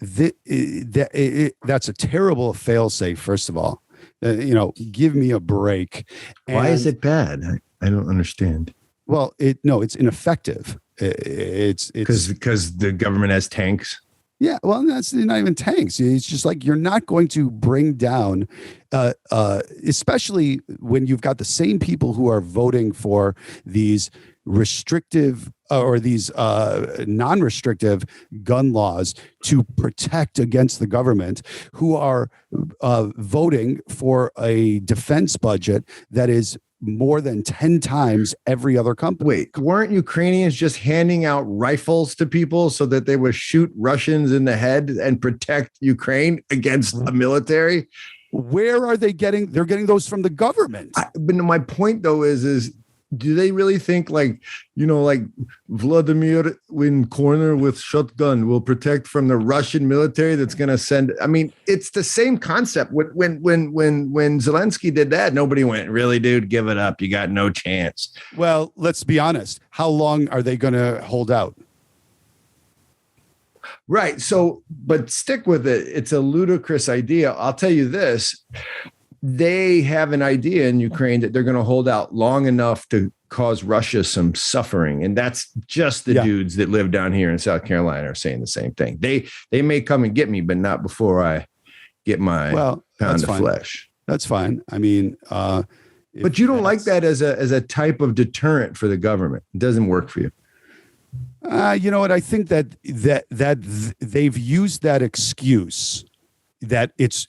that's a terrible failsafe, first of all. Give me a break. Why is it bad? I don't understand. Well, it's ineffective. It's because the government has tanks. Yeah, well, that's not even tanks. It's just like you're not going to bring down, especially when you've got the same people who are voting for these restrictive or these non-restrictive gun laws to protect against the government, who are voting for a defense budget that is more than 10 times every other company. Wait, weren't Ukrainians just handing out rifles to people so that they would shoot Russians in the head and protect Ukraine against a military? Where are they getting? They're getting those from the government. But my point, though, is do they really think like, like Vladimir in corner with shotgun will protect from the Russian military that's going to send? I mean, it's the same concept. When Zelensky did that, nobody went, really, dude, give it up. You got no chance. Well, let's be honest. How long are they going to hold out? Right. So, but stick with it. It's a ludicrous idea. I'll tell you this. They have an idea in Ukraine that they're going to hold out long enough to cause Russia some suffering. And that's just the dudes that live down here in South Carolina are saying the same thing. They may come and get me, but not before I get my pound of flesh. That's fine. I mean, but you don't like that as a type of deterrent for the government. It doesn't work for you. You know what? I think that they've used that excuse that it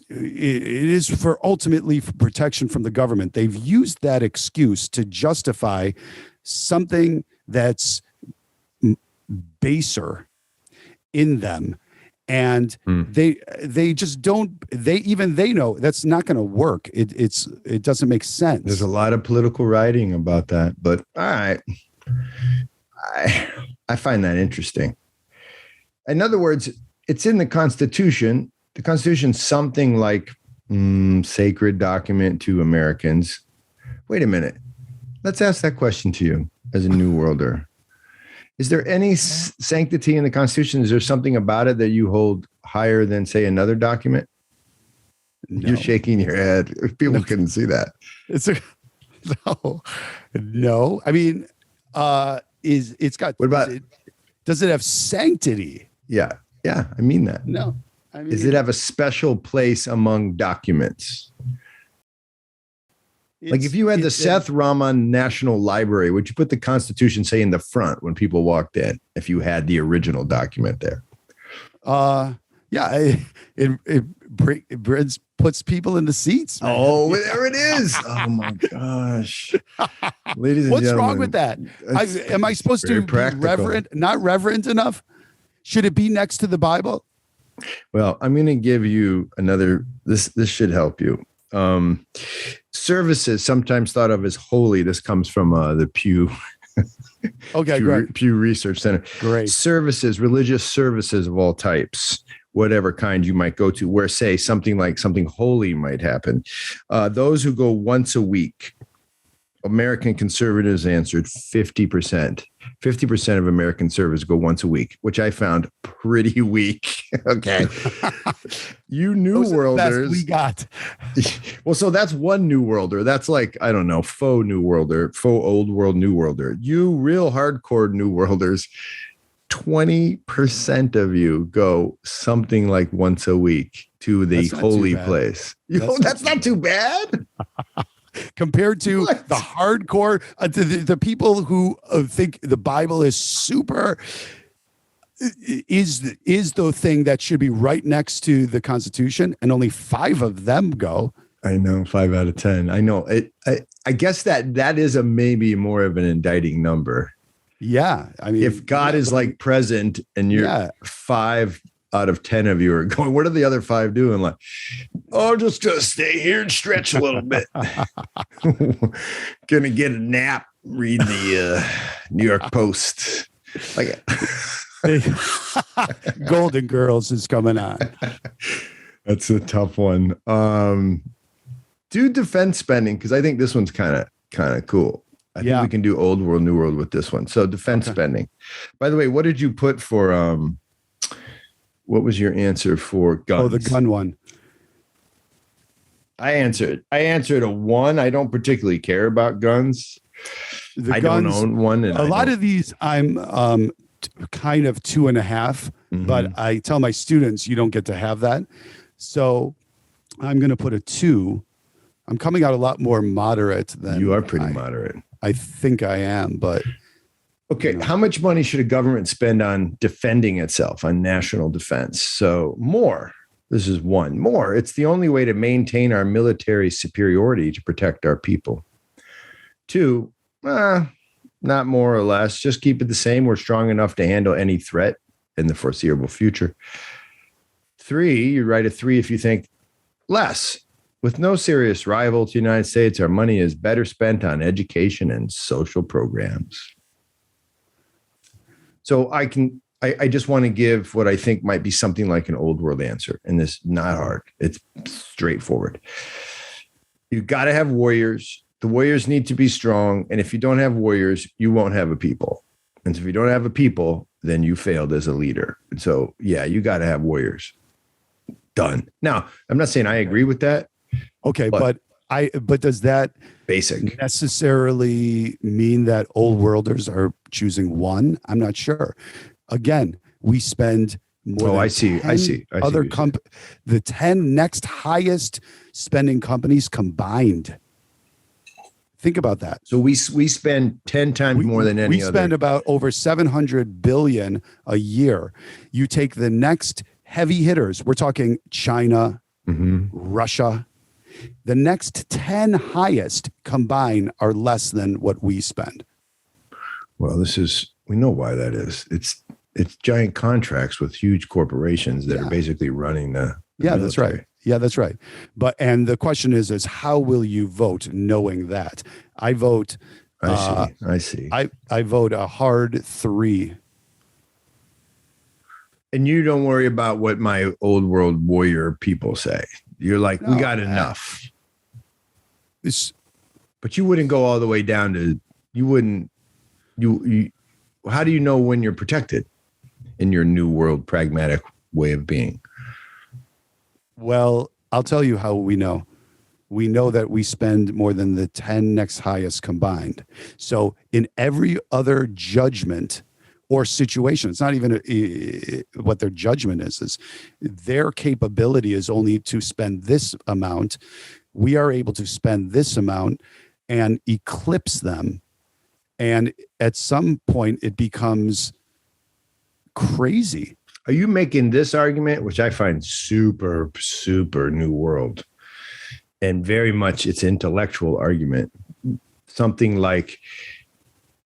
is for ultimately for protection from the government. They've used that excuse to justify something that's baser in them. And they just don't, they know that's not going to work. It doesn't make sense. There's a lot of political writing about that, but all right. I find that interesting. In other words, it's in the Constitution. The Constitution's something like sacred document to Americans. Wait a minute. Let's ask that question to you as a New Worlder. Is there any sanctity in the Constitution? Is there something about it that you hold higher than, say, another document? No. You're shaking your head. People couldn't see that. No. I mean, it's got. What about? Does it have sanctity? Yeah. I mean that. No. I mean, does it have a special place among documents? Like if you had the Seth Rahman National Library, would you put the Constitution, say, in the front when people walked in? If you had the original document there, it puts people in the seats. Man. Oh, there it is! Oh my gosh, ladies and what's gentlemen, wrong with that? Am I supposed to be reverent? Not reverent enough? Should it be next to the Bible? Well, I'm going to give you another. This should help you. Services, sometimes thought of as holy. This comes from the Pew. Okay, great. Pew Research Center. Great. Services, religious services of all types, whatever kind you might go to, where, say, something holy might happen. Those who go once a week, American conservatives answered 50%. 50% of American conservatives go once a week, which I found pretty weak. Okay. You New Worlders. We got. Well, so that's one New Worlder. That's like, I don't know, faux New Worlder, faux old world New Worlder. You real hardcore New Worlders, 20% of you go something like once a week to the holy place. That's not too bad. Compared to the hardcore, the people who think the Bible is super, is the thing that should be right next to the Constitution, and only 5 of them go. I know, 5 out of 10. I know it. I guess that is maybe more of an indicting number. Yeah, I mean, if God is like present, and you're 5 out of 10 of you are going, what are the other 5 doing? Like, just gonna stay here and stretch a little bit. Gonna get a nap, read the New York Post. Like, Golden Girls is coming on. That's a tough one. Do defense spending, because I think this one's kind of cool. I think we can do old world, new world with this one. So defense spending. By the way, what did you put for what was your answer for guns? Oh, the gun one. I answered a 1. I don't particularly care about guns. I don't own one. And a lot of these I'm kind of 2.5, but I tell my students you don't get to have that. So I'm going to put a 2. I'm coming out a lot more moderate than you are. Pretty moderate. I think I am, but. Okay, how much money should a government spend on defending itself, on national defense? So more. This is 1. More. It's the only way to maintain our military superiority to protect our people. 2, not more or less. Just keep it the same. We're strong enough to handle any threat in the foreseeable future. 3, you write a 3 if you think less. With no serious rival to the United States, our money is better spent on education and social programs. So I just want to give what I think might be something like an old world answer. And this is not hard. It's straightforward. You've got to have warriors. The warriors need to be strong. And if you don't have warriors, you won't have a people. And so if you don't have a people, then you failed as a leader. And so, yeah, you got to have warriors. Done. Now, I'm not saying I agree with that. Okay, but does that basic necessarily mean that old worlders are choosing one? I'm not sure. Again, we spend more than I see. Other the 10 next highest spending companies combined. Think about that. So we spend 10 times more than any other. We spend about over 700 billion a year. You take the next heavy hitters. We're talking China, Russia. The next 10 highest combined are less than what we spend. Well, we know why that is. It's giant contracts with huge corporations that are basically running the military. That's right. Yeah, that's right. And the question is how will you vote knowing that? I vote. I see. I vote a hard 3. And you don't worry about what my old world warrior people say. You're like, we got enough. But you wouldn't go all the way down to, how do you know when you're protected in your new world pragmatic way of being? Well, I'll tell you how we know. We know that we spend more than the 10 next highest combined. So in every other judgment or situation, it's not even what their judgment is their capability is only to spend this amount. We are able to spend this amount and eclipse them. And at some point it becomes crazy. Are you making this argument, which I find super, super new world and very much it's intellectual argument, something like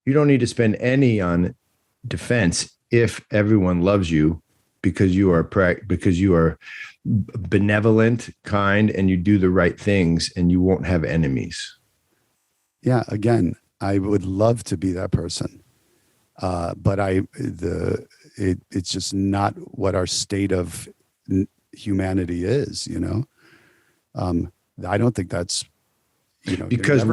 you don't need to spend any on defense if everyone loves you because you are benevolent, kind, and you do the right things and you won't have enemies? Yeah, again, I would love to be that person. But it's just not what our state of humanity is, I don't think that's, because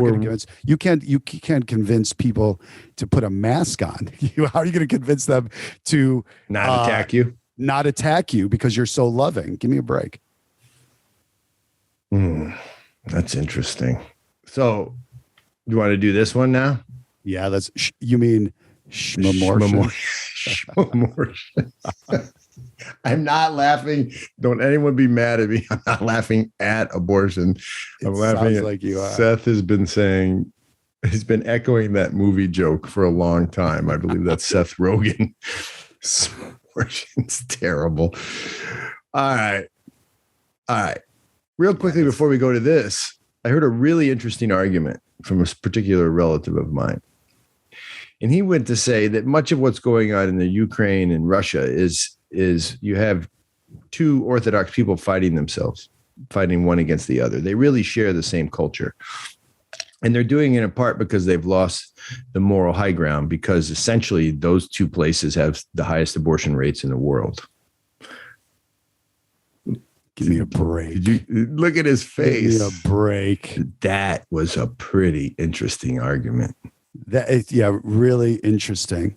you can't convince people to put a mask on. How are you going to convince them to not attack you? Not attack you because you're so loving. Give me a break. That's interesting. So you want to do this one now? Yeah, you mean Shmamortion. I'm not laughing. Don't anyone be mad at me. I'm not laughing at abortion. I'm laughing at like you are. Seth has been saying, he's been echoing that movie joke for a long time. I believe that's Seth Rogen. Abortion's terrible. All right. Real quickly before we go to this, I heard a really interesting argument from a particular relative of mine. And he went to say that much of what's going on in the Ukraine and Russia is you have two Orthodox people fighting themselves, fighting one against the other. They really share the same culture. And they're doing it in part because they've lost the moral high ground, because essentially those two places have the highest abortion rates in the world. Give me a break. Look at his face. Give me a break. That was a pretty interesting argument. Really interesting.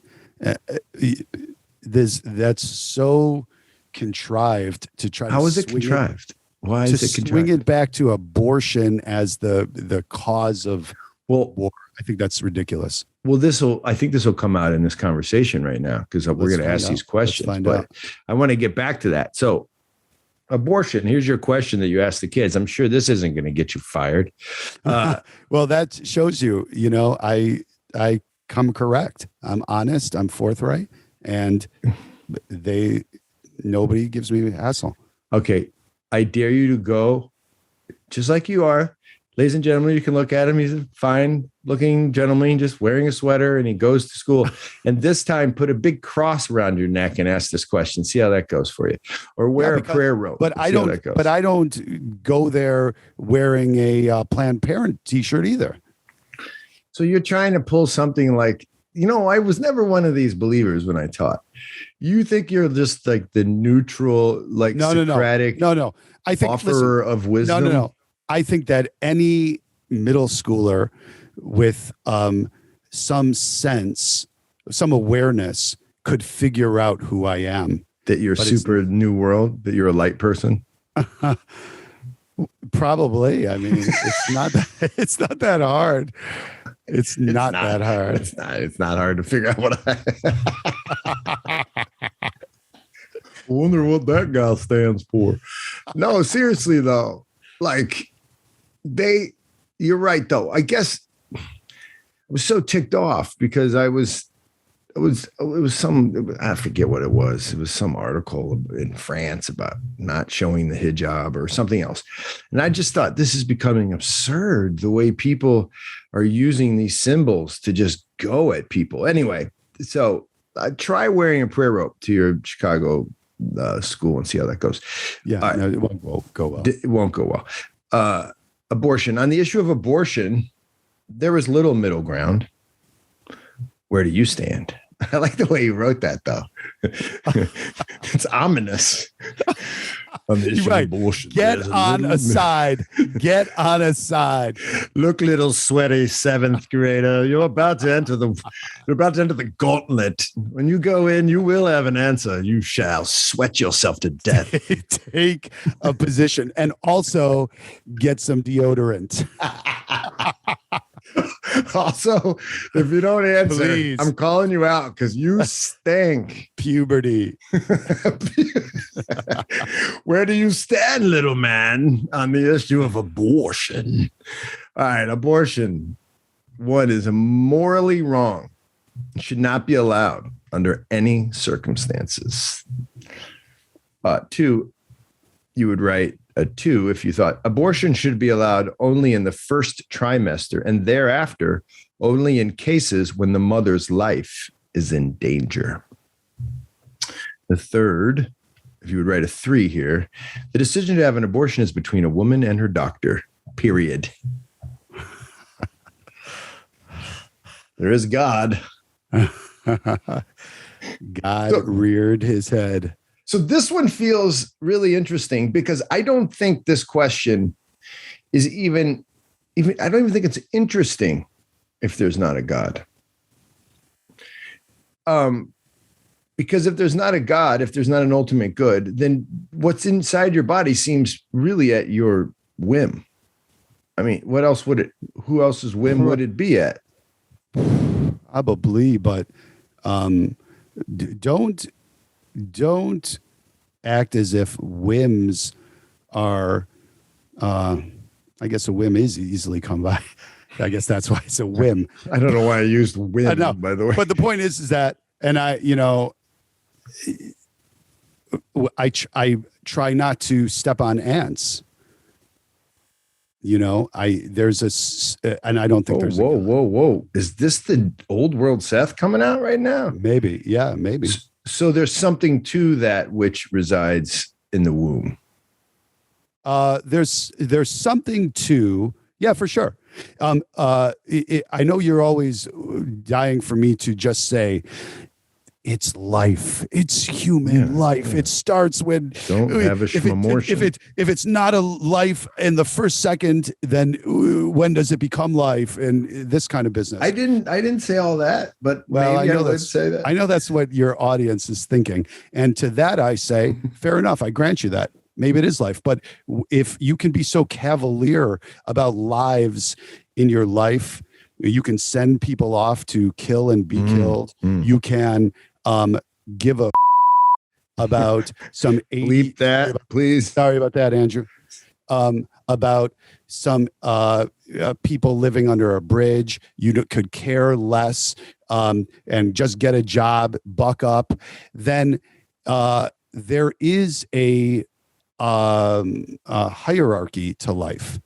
That's so contrived to try. How is it contrived? Why is it contrived? Swing it back to abortion as the cause of war. I think that's ridiculous. Well, I think this will come out in this conversation right now, because we're going to ask these questions. But I want to get back to that. So, abortion. Here's your question that you asked the kids. I'm sure this isn't going to get you fired. Well, that shows you. I come correct. I'm honest. I'm forthright, and nobody gives me a hassle. Okay, I dare you to go, just like you are, ladies and gentlemen. You can look at him. He's a fine looking gentleman, just wearing a sweater, and he goes to school. And this time, put a big cross around your neck and ask this question. See how that goes for you. Or wear a prayer rope. But I don't go there wearing a Planned Parent T-shirt either. So you're trying to pull something like, I was never one of these believers when I taught. You think you're just like the neutral, like Socratic no. I think offerer of wisdom. No. I think that any middle schooler with some sense, some awareness could figure out who I am. That you're super new world, that you're a light person. Probably. I mean, it's not that hard. It's not that hard. It's not hard to figure out what I wonder what that guy stands for. No, seriously though. Like you're right though. I guess I was so ticked off because it was some, I forget what it was. It was some article in France about not showing the hijab or something else. And I just thought this is becoming absurd, the way people are using these symbols to just go at people. Anyway, so try wearing a prayer rope to your Chicago school and see how that goes. Yeah, no, it won't go well. It won't go well. Abortion. On the issue of abortion, there was little middle ground. Where do you stand? I like the way you wrote that, though. It's ominous. Right. Get on a side. Get on a side. Look, little sweaty seventh grader, you're about to enter the gauntlet. When you go in, you will have an answer. You shall sweat yourself to death. Take a position and also get some deodorant. Also, if you don't answer, please. I'm calling you out because you stink. Puberty. Where do you stand, little man, on the issue of abortion? All right, abortion. One is morally wrong. It should not be allowed under any circumstances. Two, you would write a 2 if you thought abortion should be allowed only in the first trimester and thereafter only in cases when the mother's life is in danger. The third, if you would write a 3 here, the decision to have an abortion is between a woman and her doctor, period. There is God. God reared his head. So this one feels really interesting because I don't think this question is even I don't even think it's interesting if there's not a God. Because if there's not a God, if there's not an ultimate good, then what's inside your body seems really at your whim. I mean, who else's whim would it be at? Probably, but don't act as if whims are I guess a whim is easily come by. I guess that's why it's a whim. I don't know why I used whim, by the way. But the point is that, and I try not to step on ants. And I don't think there's whoa. Is this the old world Seth coming out right now? Maybe. Yeah, maybe. So there's something to that which resides in the womb. There's something to, yeah, for sure. I know you're always dying for me to just say it's life. It's human life. Yeah. It starts when don't have a shmamortion. If it's not a life in the first second, then when does it become life? And this kind of business. I didn't say all that, but maybe I would say that. I know that's what your audience is thinking, and to that I say, fair enough. I grant you that. Maybe it is life, but if you can be so cavalier about lives in your life, you can send people off to kill and be killed. You can give a about some 80, bleep that, please. Sorry about that, Andrew. About some people living under a bridge. You could care less and just get a job, buck up. Then there is a hierarchy to life.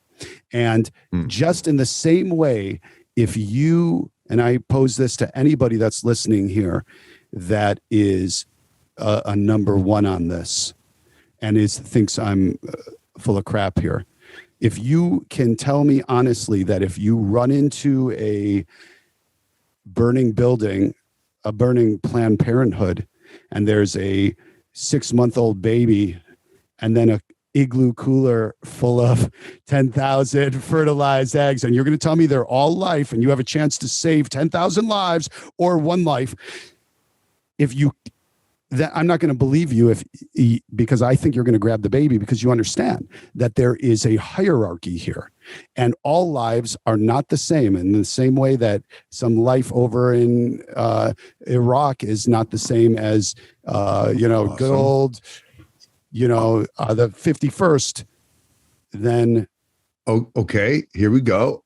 And just in the same way if you, and I pose this to anybody that's listening here, that is a number one on this, and thinks I'm full of crap here. If you can tell me honestly that if you run into a burning building, a burning Planned Parenthood, and there's a 6-month-old baby, and then a igloo cooler full of 10,000 fertilized eggs, and you're going to tell me they're all life, and you have a chance to save 10,000 lives or one life, I'm not going to believe you because I think you're going to grab the baby, because you understand that there is a hierarchy here, and all lives are not the same. In the same way that some life over in Iraq is not the same as awesome. Good old the 51st. Then okay, here we go.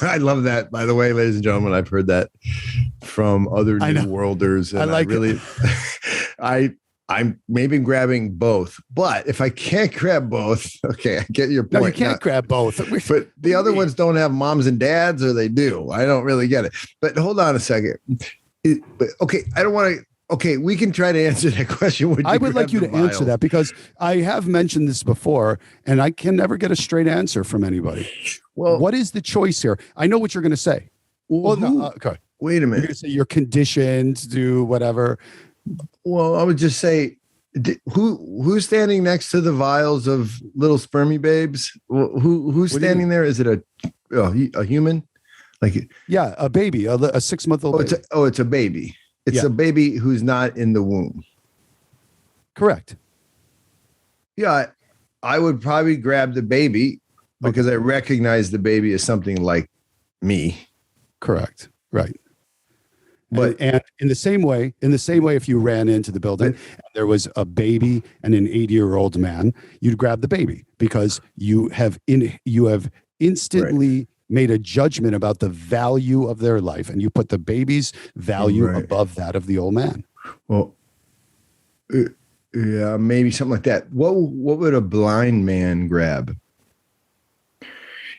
I love that, by the way, ladies and gentlemen. I've heard that from other New Worlders, and I really I'm maybe grabbing both, but if I can't grab both, okay, I get your point. No, you can't grab both. But the other ones don't have moms and dads, or they do. I don't really get it. But hold on a second. Okay, I don't want to. Okay, we can try to answer that question. I would like you to answer that, because I have mentioned this before, and I can never get a straight answer from anybody. Well, what is the choice here? I know what you're going to say. Okay. Wait a minute. You're going to say you're conditioned to do whatever. Well, I would just say, who's standing next to the vials of little spermy babes? Who's standing there? Is it a human? Yeah, a baby, a 6-month-old baby. It's a baby. It's a baby who's not in the womb. Correct. Yeah, I would probably grab the baby because I recognize the baby as something like me. Correct. Right. But and in the same way, if you ran into the building and there was a baby and an 80-year-old man, you'd grab the baby, because you have instantly made a judgment about the value of their life, and you put the baby's value above that of the old man. Well, yeah, maybe something like that. What would a blind man grab?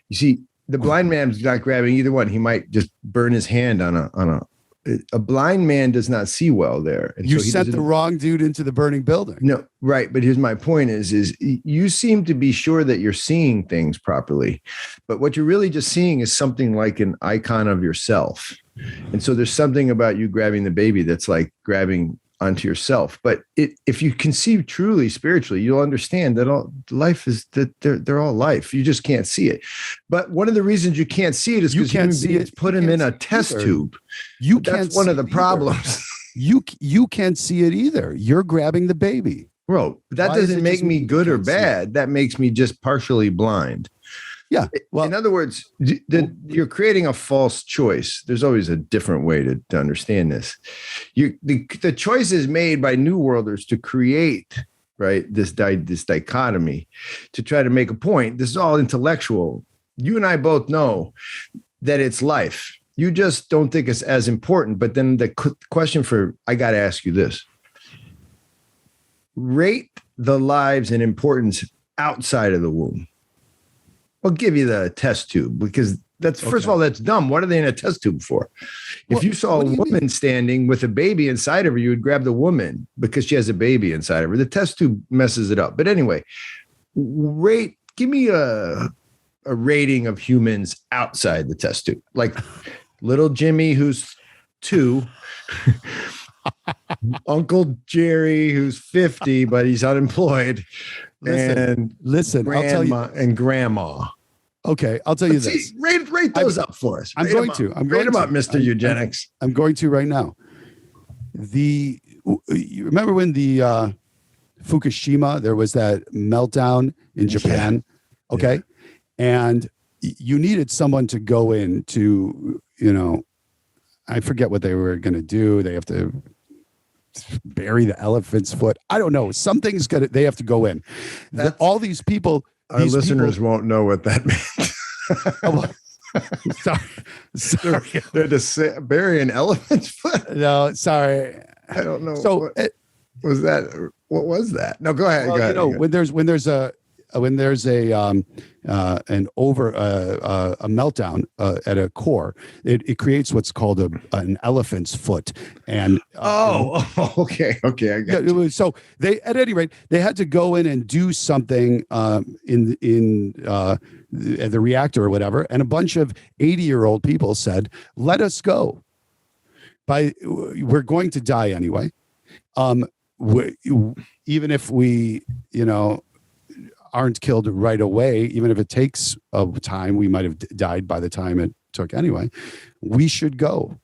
You see, the blind man's not grabbing either one. He might just burn his hand on a blind man does not see well there. And you sent the wrong dude into the burning building. No, right. But here's my point is you seem to be sure that you're seeing things properly, but what you're really just seeing is something like an icon of yourself. And so there's something about you grabbing the baby that's like grabbing onto yourself. But if you conceive truly spiritually, you'll understand that all life is that they're all life. You just can't see it. But one of the reasons you can't see it is because you can't see it. Put him in a test tube. That's one of the problems. You can't see it either. You're grabbing the baby. Bro, that doesn't make me good or bad. That makes me just partially blind. Yeah. Well, in other words, you're creating a false choice. There's always a different way to understand this. The choice is made by New Worlders to create, right, this dichotomy, to try to make a point. This is all intellectual. You and I both know that it's life. You just don't think it's as important. But then the question I got to ask you this. Rate the lives and importance outside of the womb. I'll give you the test tube, because that's first of all, that's dumb. What are they in a test tube for? If you saw a woman standing with a baby inside of her, you would grab the woman because she has a baby inside of her. The test tube messes it up. But anyway, give me a rating of humans outside the test tube, like little Jimmy, who's 2, Uncle Jerry, who's 50, but he's unemployed. Listen, I'll tell you. And grandma. Okay, I'll tell you this. Rate those up for us. I'm going to. Rate them up, Mr. Eugenics. I'm going to right now. You remember when the Fukushima, there was that meltdown in Japan? Yeah. Okay. Yeah. And you needed someone to go in to, I forget what they were going to do. They have to bury the elephant's foot. I don't know. They have to go in. All these people. Our listeners won't know what that means. Sorry. They're to bury an elephant's foot. No, sorry. I don't know. So what was that? No, go ahead. Well, go ahead. When there's a and over a meltdown at a core, it creates what's called an elephant's foot. And okay, I got you. so they, at any rate, they had to go in and do something in the reactor or whatever, and a bunch of 80-year-old people said, "Let us go. We're going to die anyway. Even if we, aren't killed right away, even if it takes a time, we might have died by the time it took anyway. We should go."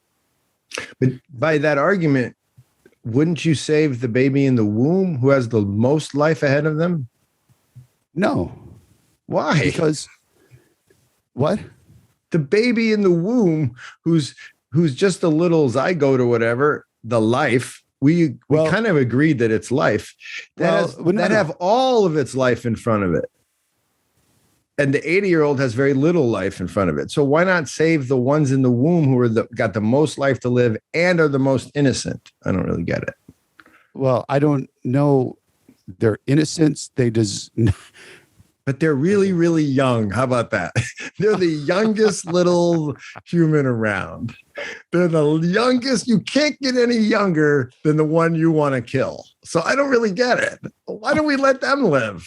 But by that argument, wouldn't you save the baby in the womb who has the most life ahead of them? No. Why? Because what? The baby in the womb who's just a little zygote or whatever, the life. We kind of agreed that it's life that have all of its life in front of it. And the 80-year-old has very little life in front of it. So why not save the ones in the womb who are got the most life to live and are the most innocent? I don't really get it. Well, I don't know their innocence. But they're really, really young. How about that? They're the youngest little human around. They're the youngest. You can't get any younger than the one you want to kill. So I don't really get it. Why don't we let them live?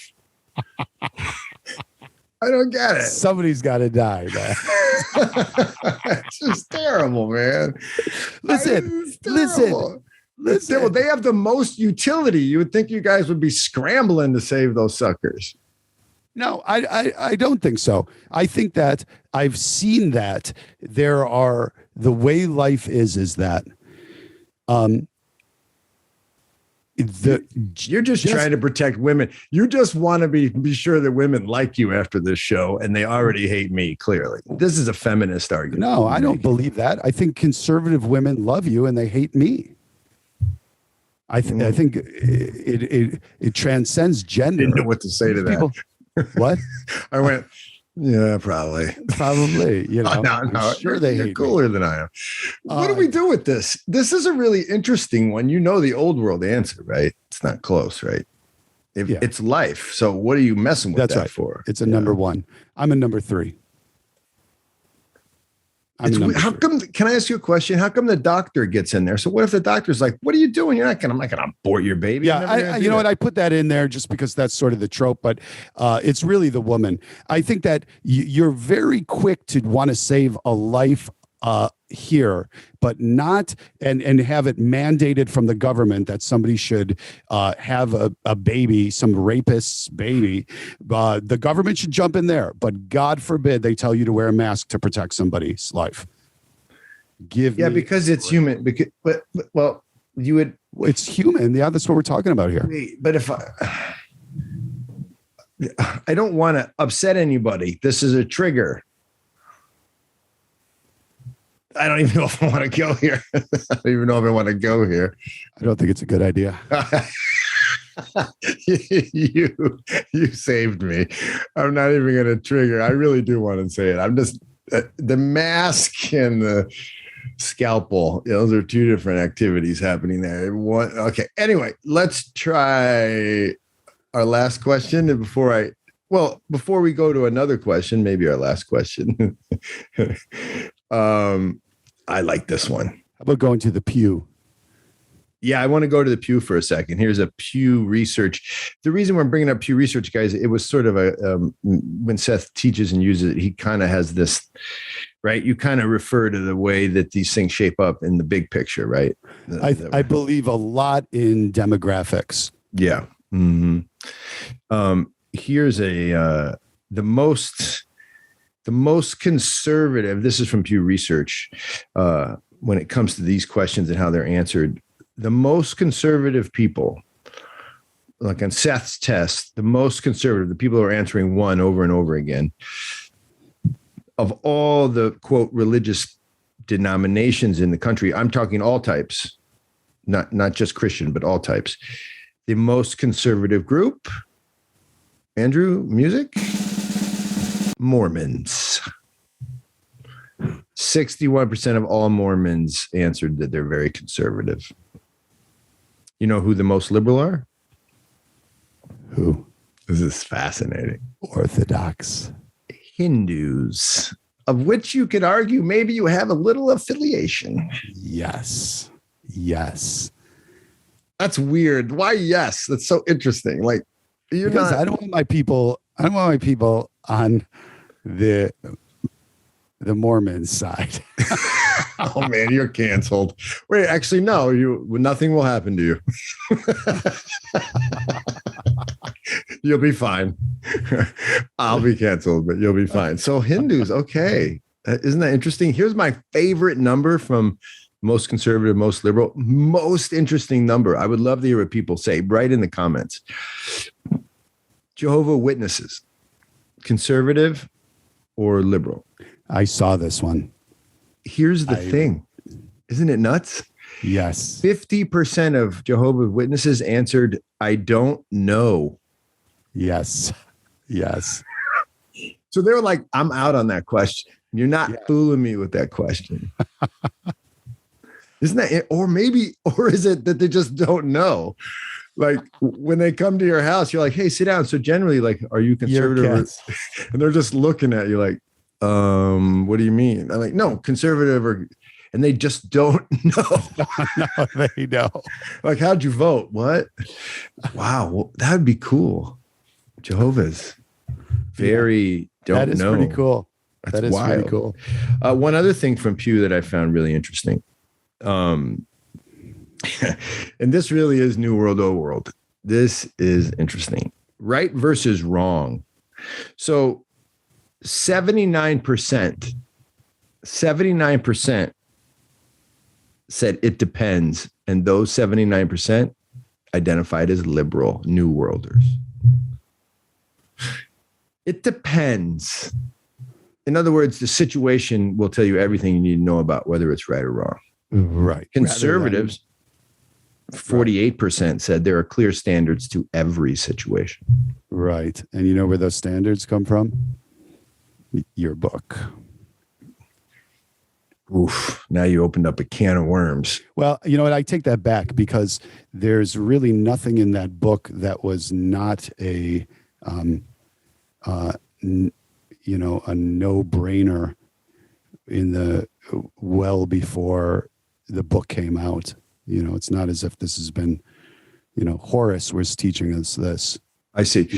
I don't get it. Somebody's got to die, man. It's just terrible, man. Listen. Well, they have the most utility. You would think you guys would be scrambling to save those suckers. No, I don't think so. I think that I've seen that the way life is that you're just trying to protect women. You just want to be sure that women like you after this show, and they already hate me, clearly. This is a feminist argument. No, I don't believe that. I think conservative women love you and they hate me. I think it transcends gender. Didn't know what to say to that. What? I went, yeah, probably. No, I'm sure they hate you're cooler me. than I am. What do we do with this? This is a really interesting one. You know the old world answer, right? It's not close, right? It's life. So what are you messing with that for? It's a number one. I'm a number three. How come? Can I ask you a question? How come the doctor gets in there? So what if the doctor's like, "What are you doing? I'm not going to abort your baby." Yeah, you know what? I put that in there just because that's sort of the trope, but it's really the woman. I think that you're very quick to want to save a life here, but not and have it mandated from the government that somebody should have a baby, some rapist's baby. The government should jump in there, but God forbid they tell you to wear a mask to protect somebody's life. Because it's human. You would. It's human. Yeah, that's what we're talking about here. But if I don't want to upset anybody, this is a trigger. I don't even know if I want to go here. I don't even know if I want to go here. I don't think it's a good idea. You saved me. I'm not even going to trigger. I really do want to say it. I'm just the mask and the scalpel. Those are two different activities happening there. Okay. Anyway, let's try our last question. And before we go to another question, maybe our last question. I like this one. How about going to the Pew? Yeah, I want to go to the Pew for a second. Here's a Pew Research. The reason we're bringing up Pew Research, guys, it was sort of when Seth teaches and uses it, he kind of has this, right? You kind of refer to the way that these things shape up in the big picture, right? I believe a lot in demographics. Yeah. Mm-hmm. Here's the most conservative, this is from Pew Research, when it comes to these questions and how they're answered, the most conservative people, like on Seth's test, the most conservative, the people who are answering one over and over again, of all the, quote, religious denominations in the country, I'm talking all types, not just Christian, but all types, the most conservative group, Andrew, music? Mormons. 61% of all Mormons answered that they're very conservative. You know who the most liberal are? Who? This is fascinating. Orthodox. Hindus, of which you could argue maybe you have a little affiliation. Yes. Yes. That's weird. Why yes? That's so interesting. Like Because I don't want my people on the Mormon side. Oh man, you're canceled. Wait, actually, no, nothing will happen to you. You'll be fine. I'll be canceled, but you'll be fine. So Hindus, okay. Isn't that interesting? Here's my favorite number from most conservative, most liberal, most interesting number. I would love to hear what people say. Write in the comments. Jehovah Witnesses, conservative or liberal? I saw this one. Here's the thing. Isn't it nuts? Yes. 50% of Jehovah's Witnesses answered, I don't know. Yes. Yes. So they were like, I'm out on that question. You're not fooling me with that question. Isn't that it? Or is it that they just don't know? Like when they come to your house, you're like, hey, sit down. So generally, like, are you conservative? And they're just looking at you like, what do you mean? I'm like, no, conservative and they just don't know. No, they don't. Like, how'd you vote? What? Wow. Well, that would be cool. Jehovah's don't know. That is pretty cool. That is wild. Pretty cool. One other thing from Pew that I found really interesting. And this really is New World, Old World. This is interesting. Right versus wrong. So 79% said it depends. And those 79% identified as liberal New Worlders. It depends. In other words, the situation will tell you everything you need to know about whether it's right or wrong. Right. Conservatives, 48% said there are clear standards to every situation. Right. And you know where those standards come from? Your book. Oof. Now you opened up a can of worms. Well, you know what? I take that back because there's really nothing in that book that was not a no-brainer well before the book came out. You know, it's not as if this has been, Horace was teaching us this. I see.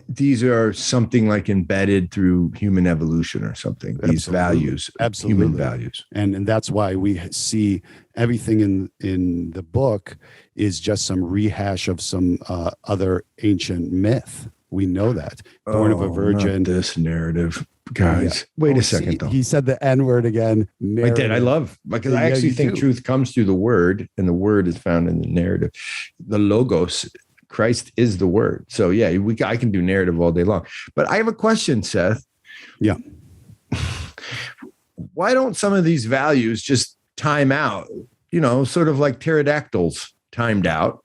These are something like embedded through human evolution or something. These values, human values. And that's why we see everything in the book is just some rehash of some other ancient myth. We know that. Born of a virgin. Not this narrative. Guys, wait a second, though. He said the N-word again. Narrative. I did. I love, because I actually think truth comes through the word, and the word is found in the narrative. The logos, Christ is the word. So yeah, I can do narrative all day long. But I have a question, Seth. Yeah. Why don't some of these values just time out? Sort of like pterodactyls timed out.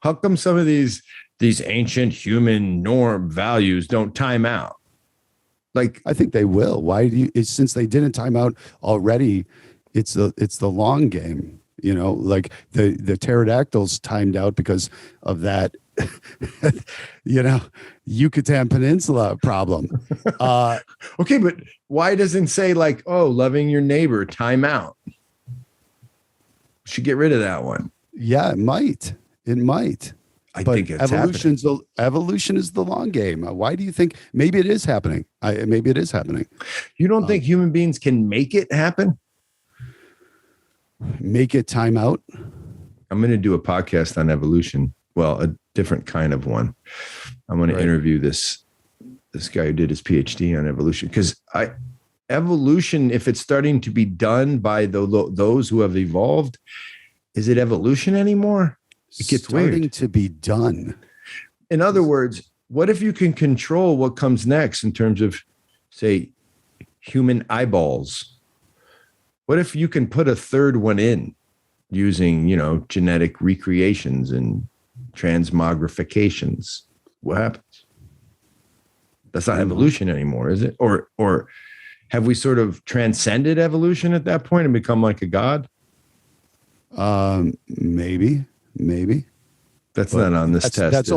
How come some of these ancient human norm values don't time out? Like, I think they will. Why do you? Since they didn't time out already, it's the long game. Like the pterodactyls timed out because of that, Yucatan Peninsula problem. Okay, but why doesn't it say like, oh, loving your neighbor, time out? Should get rid of that one. Yeah, it might. I think it's evolution is the long game. Why do you think? Maybe it is happening. Maybe it is happening. You don't think human beings can make it happen? Make it time out? I'm going to do a podcast on evolution. Well, a different kind of one. I'm going to interview this guy who did his PhD on evolution, because evolution, if it's starting to be done by those who have evolved, is it evolution anymore? It gets starting to be done. In other words, what if you can control what comes next in terms of, say, human eyeballs? What if you can put a third one in using, genetic recreations and transmogrifications? What happens? That's not evolution anymore, is it? Or have we sort of transcended evolution at that point and become like a god? Maybe. That's not on this test.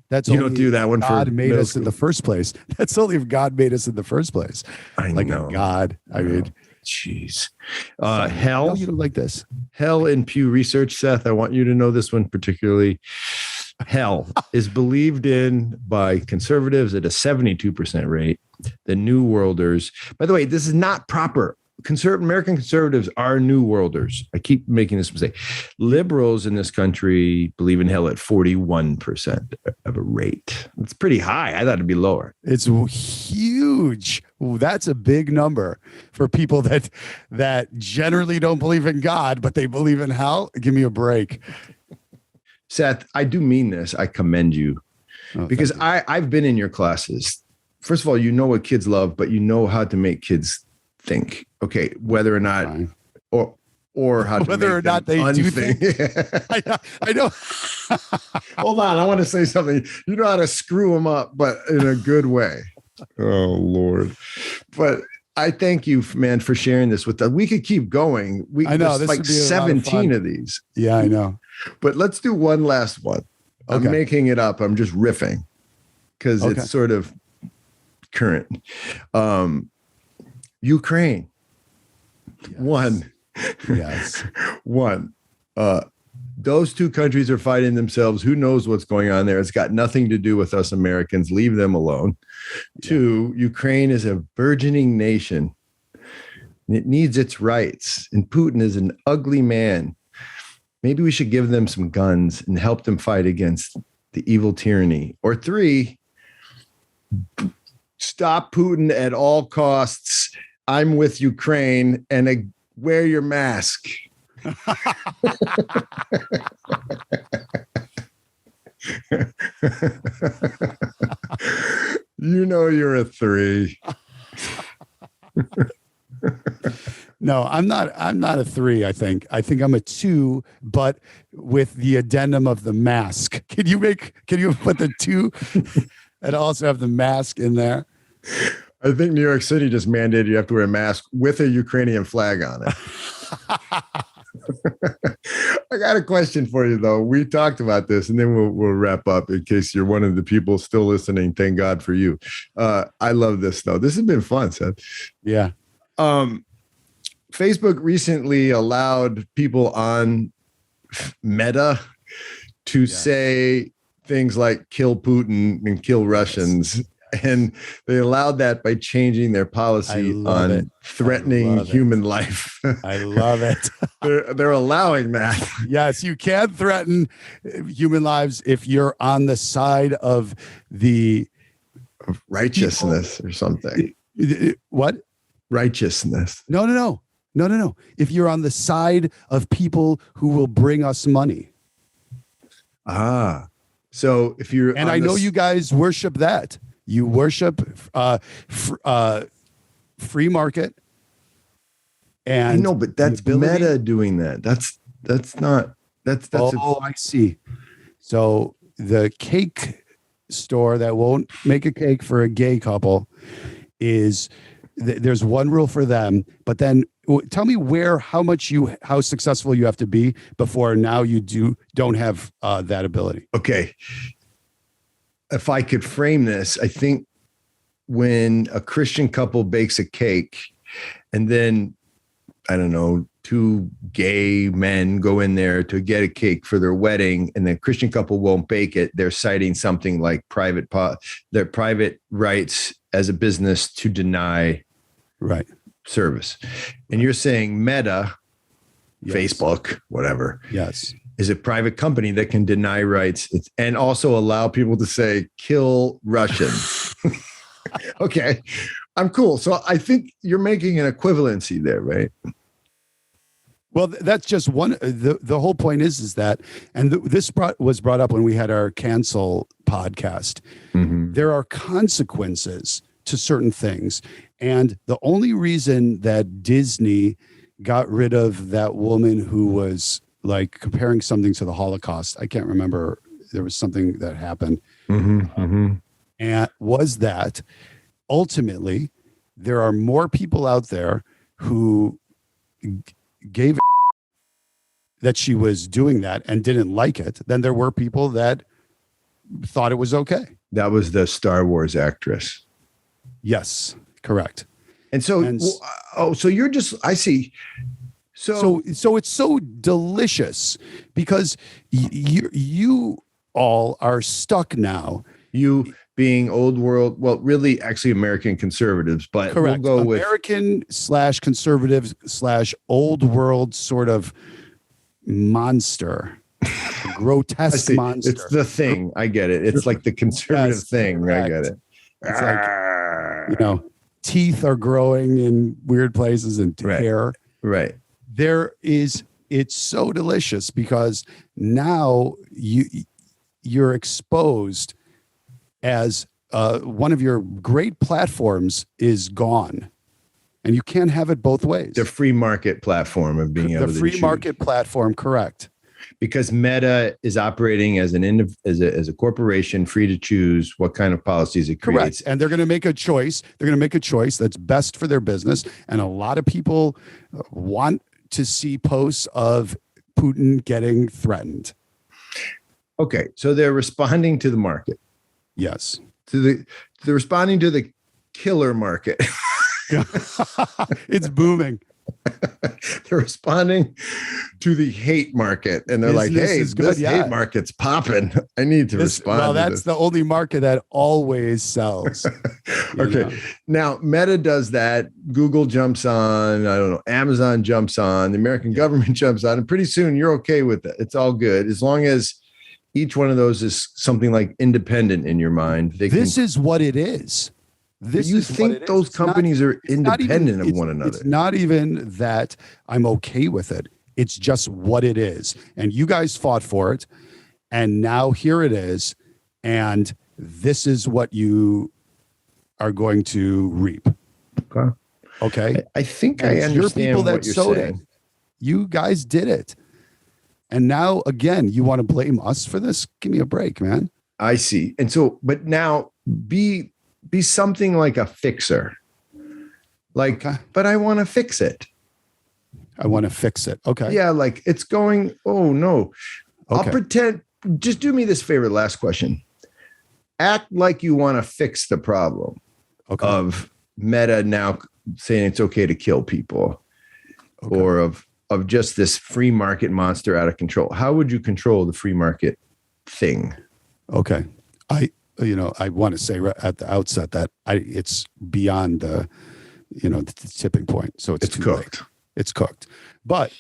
That's You only don't do that one God for made middle us in school. the first place. That's only if God made us in the first place. I Like know. a God. I mean, jeez. I Hell. know you don't like this. Hell in Pew Research, Seth. I want you to know this one particularly. Hell is believed in by conservatives at a 72% rate. The New Worlders. By the way, this is not proper. American conservatives are New Worlders. I keep making this mistake. Liberals in this country believe in hell at 41% of a rate. It's pretty high. I thought it'd be lower. It's huge. Ooh, that's a big number for people that generally don't believe in God, but they believe in hell. Give me a break. Seth, I do mean this. I commend you because I've been in your classes. First of all, you know what kids love, but you know how to make kids think. Okay, whether or not, or how to whether or not they do think. I know. Hold on, I want to say something. You know how to screw them up, but in a good way. Oh Lord! But I thank you, man, for sharing this with us. We could keep going. I know there's like 17 of these. Yeah, I know. But let's do one last one. Okay. I'm making it up. I'm just riffing because it's sort of current. Ukraine. Yes. One. Yes. One. Those two countries are fighting themselves. Who knows what's going on there? It's got nothing to do with us Americans. Leave them alone. Yeah. Two, Ukraine is a burgeoning nation. It needs its rights. And Putin is an ugly man. Maybe we should give them some guns and help them fight against the evil tyranny. Or three, stop Putin at all costs. I'm with Ukraine and wear your mask. You know you're a three. No, I'm not a three, I think I'm a two, but with the addendum of the mask. Can you put the two and also have the mask in there? I think New York City just mandated you have to wear a mask with a Ukrainian flag on it. I got a question for you, though. We talked about this, and then we'll wrap up in case you're one of the people still listening. Thank God for you. I love this, though. This has been fun, Seth. Yeah. Facebook recently allowed people on Meta to say things like kill Putin and kill Russians. And they allowed that by changing their policy on threatening human life. I love it. They're allowing that. Yes, you can threaten human lives if you're on the side of the righteousness or something. What? Righteousness. No. If you're on the side of people who will bring us money. So if you're, and I know you guys worship that. You worship free market. And I know, but that's Meta doing that. That's not. I see. So the cake store that won't make a cake for a gay couple is there's one rule for them, but then tell me how successful you have to be before now you don't have that ability. Okay. If I could frame this, I think when a Christian couple bakes a cake and then, I don't know, two gay men go in there to get a cake for their wedding and the Christian couple won't bake it, they're citing something like their private rights as a business to deny service. And you're saying Meta, yes. Facebook, whatever. Yes. Is a private company that can deny rights and also allow people to say, kill Russians. Okay, I'm cool. So I think you're making an equivalency there, right? Well, that's just one. The whole point is that, and this was brought up when we had our cancel podcast. Mm-hmm. There are consequences to certain things. And the only reason that Disney got rid of that woman who was like comparing something to the Holocaust, I can't remember, there was something that happened. And was that ultimately there are more people out there who gave that she was doing that and didn't like it than there were people that thought it was okay. That was the Star Wars actress. Yes, correct. And so, so you're just, I see. So it's so delicious because you all are stuck now. You being old world, well, really, actually, American conservatives, but correct. We'll go American / conservative / old world sort of monster, grotesque monster. It's the thing. I get it. It's like the conservative thing. Correct. I get it. It's like, you know, teeth are growing in weird places and hair. Right. It's so delicious because now you're exposed as one of your great platforms is gone, and you can't have it both ways. The free market platform of being able to the free market platform, correct? Because Meta is operating as as a corporation, free to choose what kind of policies it creates. Correct. And they're going to make a choice. They're going to make a choice that's best for their business. And a lot of people want to see posts of Putin getting threatened. Okay, so they're responding to the market. Yes. They're responding to the killer market. It's booming. They're responding to the hate market, and they're like, "Hey, this hate market's popping. I need to respond." Well, that's the only market that always sells. Okay, now Meta does that. Google jumps on. I don't know. Amazon jumps on. The American government jumps on, and pretty soon you're okay with it. It's all good as long as each one of those is something like independent in your mind. This is what it is. You think those companies are independent of one another? It's not even that I'm okay with it. It's just what it is. And you guys fought for it. And now here it is. And this is what you are going to reap. Okay. I think I understand what you're saying. You guys did it. And now, again, you want to blame us for this? Give me a break, man. I see. And so, but now be something like a fixer. Like, but I want to fix it. I want to fix it. Okay. Yeah, like it's going, oh no. Okay. I'll pretend, just do me this favor, last question. Act like you want to fix the problem of Meta now saying it's okay to kill people or of just this free market monster out of control. How would you control the free market thing? Okay. I want to say right at the outset that it's beyond the tipping point. So it's cooked. Late. It's cooked. But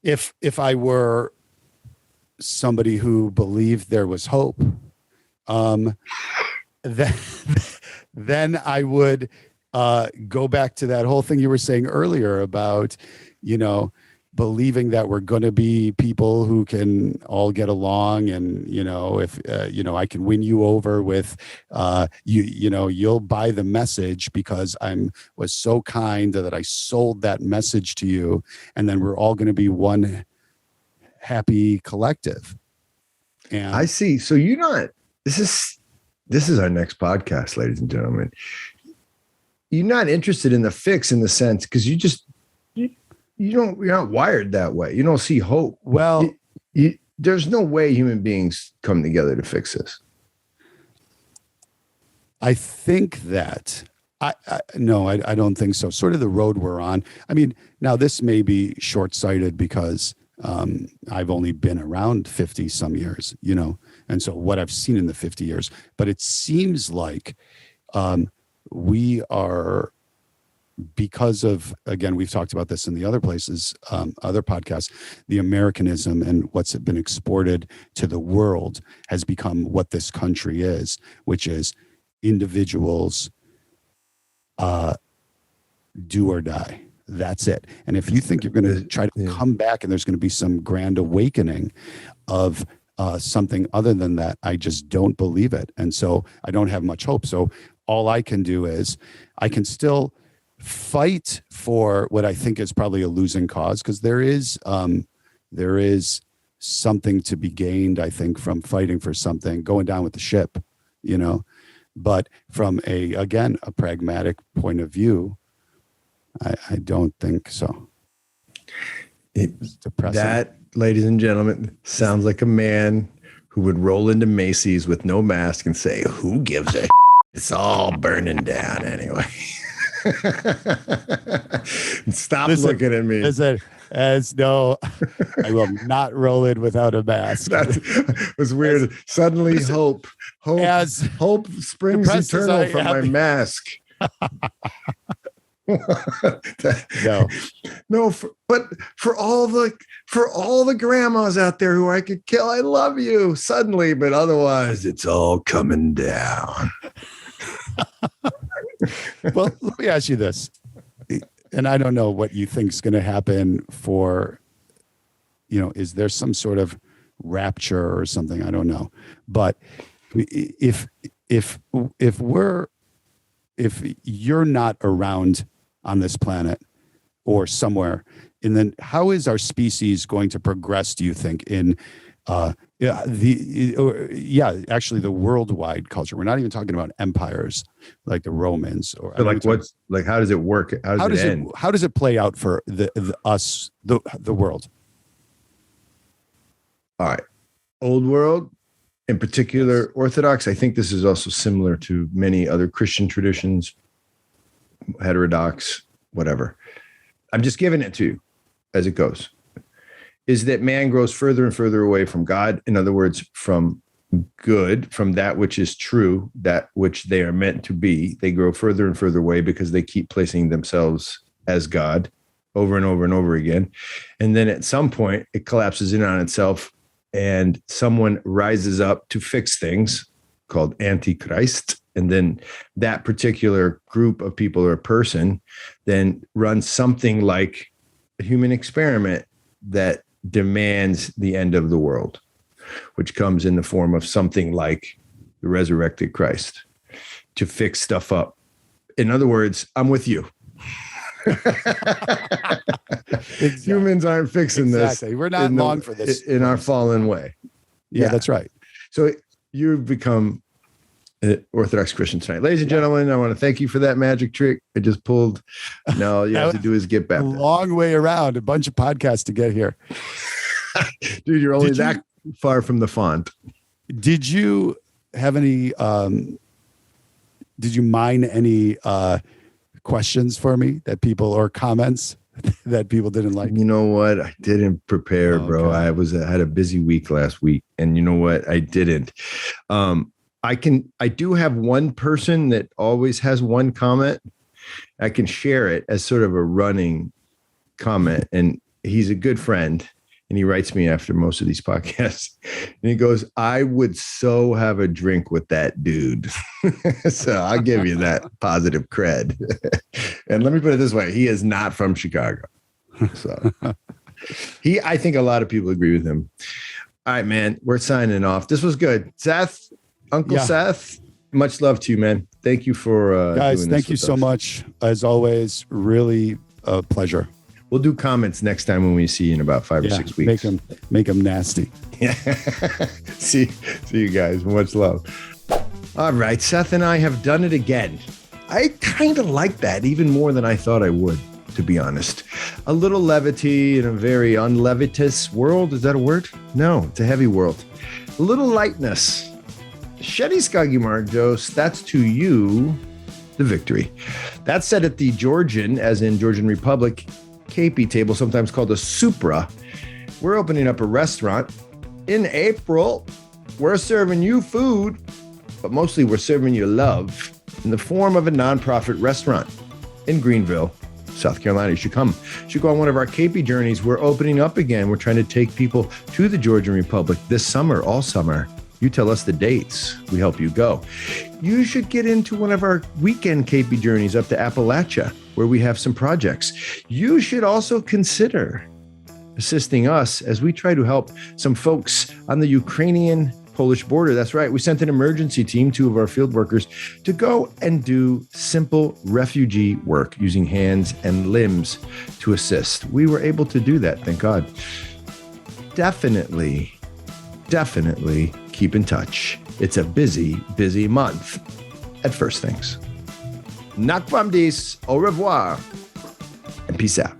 if I were somebody who believed there was hope, then I would go back to that whole thing you were saying earlier about, believing that we're going to be people who can all get along, and if I can win you over with you'll buy the message because was so kind that I sold that message to you, and then we're all going to be one happy collective. And I see. So this is our next podcast, ladies and gentlemen. You're not interested in the fix in the sense because you're not wired that way. You don't see hope. Well, there's no way human beings come together to fix this. I think that I don't think so. Sort of the road we're on. I mean, now this may be short-sighted because I've only been around 50 some years, and so what I've seen in the 50 years, but it seems like we are, because of, again, we've talked about this in the other places, other podcasts, the Americanism and what's been exported to the world has become what this country is, which is individuals do or die. That's it. And if you think you're going to try to come back and there's going to be some grand awakening of something other than that, I just don't believe it. And so I don't have much hope. So all I can do is I can still fight for what I think is probably a losing cause, because there is something to be gained, I think, from fighting for something, going down with the ship, but from a pragmatic point of view, I don't think so. It's depressing. That, ladies and gentlemen, sounds like a man who would roll into Macy's with no mask and say, "Who gives a It's all burning down anyway." Stop looking at me. Listen, I will not roll in without a mask. That was weird. Suddenly, hope springs eternal from my mask. No, but for all the grandmas out there who I could kill, I love you suddenly, but otherwise it's all coming down. Well, let me ask you this, and I don't know what you think is going to happen for, is there some sort of rapture or something? I don't know, but if you're not around on this planet or somewhere, and then how is our species going to progress, do you think, in the worldwide culture? We're not even talking about empires like the Romans or how does it work? How does it end? How does it play out for the world? All right. Old world, in particular, Orthodox. I think this is also similar to many other Christian traditions, heterodox, whatever. I'm just giving it to you as it goes. Is that man grows further and further away from God. In other words, from good, from that which is true, that which they are meant to be. They grow further and further away because they keep placing themselves as God over and over and over again. And then at some point, it collapses in on itself and someone rises up to fix things called Antichrist. And then that particular group of people or person then runs something like a human experiment that demands the end of the world, which comes in the form of something like the resurrected Christ to fix stuff up. In other words, I'm with you. Exactly. Humans aren't fixing this. We're not long for this in our fallen way. Yeah, that's right. So you've become an Orthodox Christian tonight. Ladies and gentlemen, I want to thank you for that magic trick I just pulled. Now all you have to do is get back. A long way around, a bunch of podcasts to get here. Dude, you're only that far from the font. Did you have any did you mine any questions for me that people, or comments that people didn't like? You know what? I didn't prepare, bro. I had a busy week last week, and you know what? I didn't. I do have one person that always has one comment. I can share it as sort of a running comment, and he's a good friend. And he writes me after most of these podcasts, and he goes, "I would so have a drink with that dude." So I'll give you that positive cred. And let me put it this way. He is not from Chicago. So I think a lot of people agree with him. All right, man, we're signing off. This was good. Seth, Uncle Seth, much love to you, man. Thank you for guys. Doing thank you so much. As always, really a pleasure. We'll do comments next time when we see you in about 5 or 6 weeks. Make them nasty. Yeah. See you guys. Much love. All right. Seth and I have done it again. I kind of like that even more than I thought I would, to be honest. A little levity in a very unlevitous world. Is that a word? No, it's a heavy world. A little lightness. Shetty Skagi Marjos, that's to you the victory. That said, at the Georgian, as in Georgian Republic, KP table, sometimes called a Supra, we're opening up a restaurant in April. We're serving you food, but mostly we're serving you love in the form of a nonprofit restaurant in Greenville, South Carolina. You should come. You should go on one of our KP journeys. We're opening up again. We're trying to take people to the Georgian Republic this summer, all summer. You tell us the dates. We help you go. You should get into one of our weekend KP journeys up to Appalachia, where we have some projects. You should also consider assisting us as we try to help some folks on the Ukrainian-Polish border. That's right. We sent an emergency team, 2 of our field workers, to go and do simple refugee work using hands and limbs to assist. We were able to do that, thank God. Definitely keep in touch. It's a busy, busy month at First Things. Nakvam dis, au revoir, and peace out.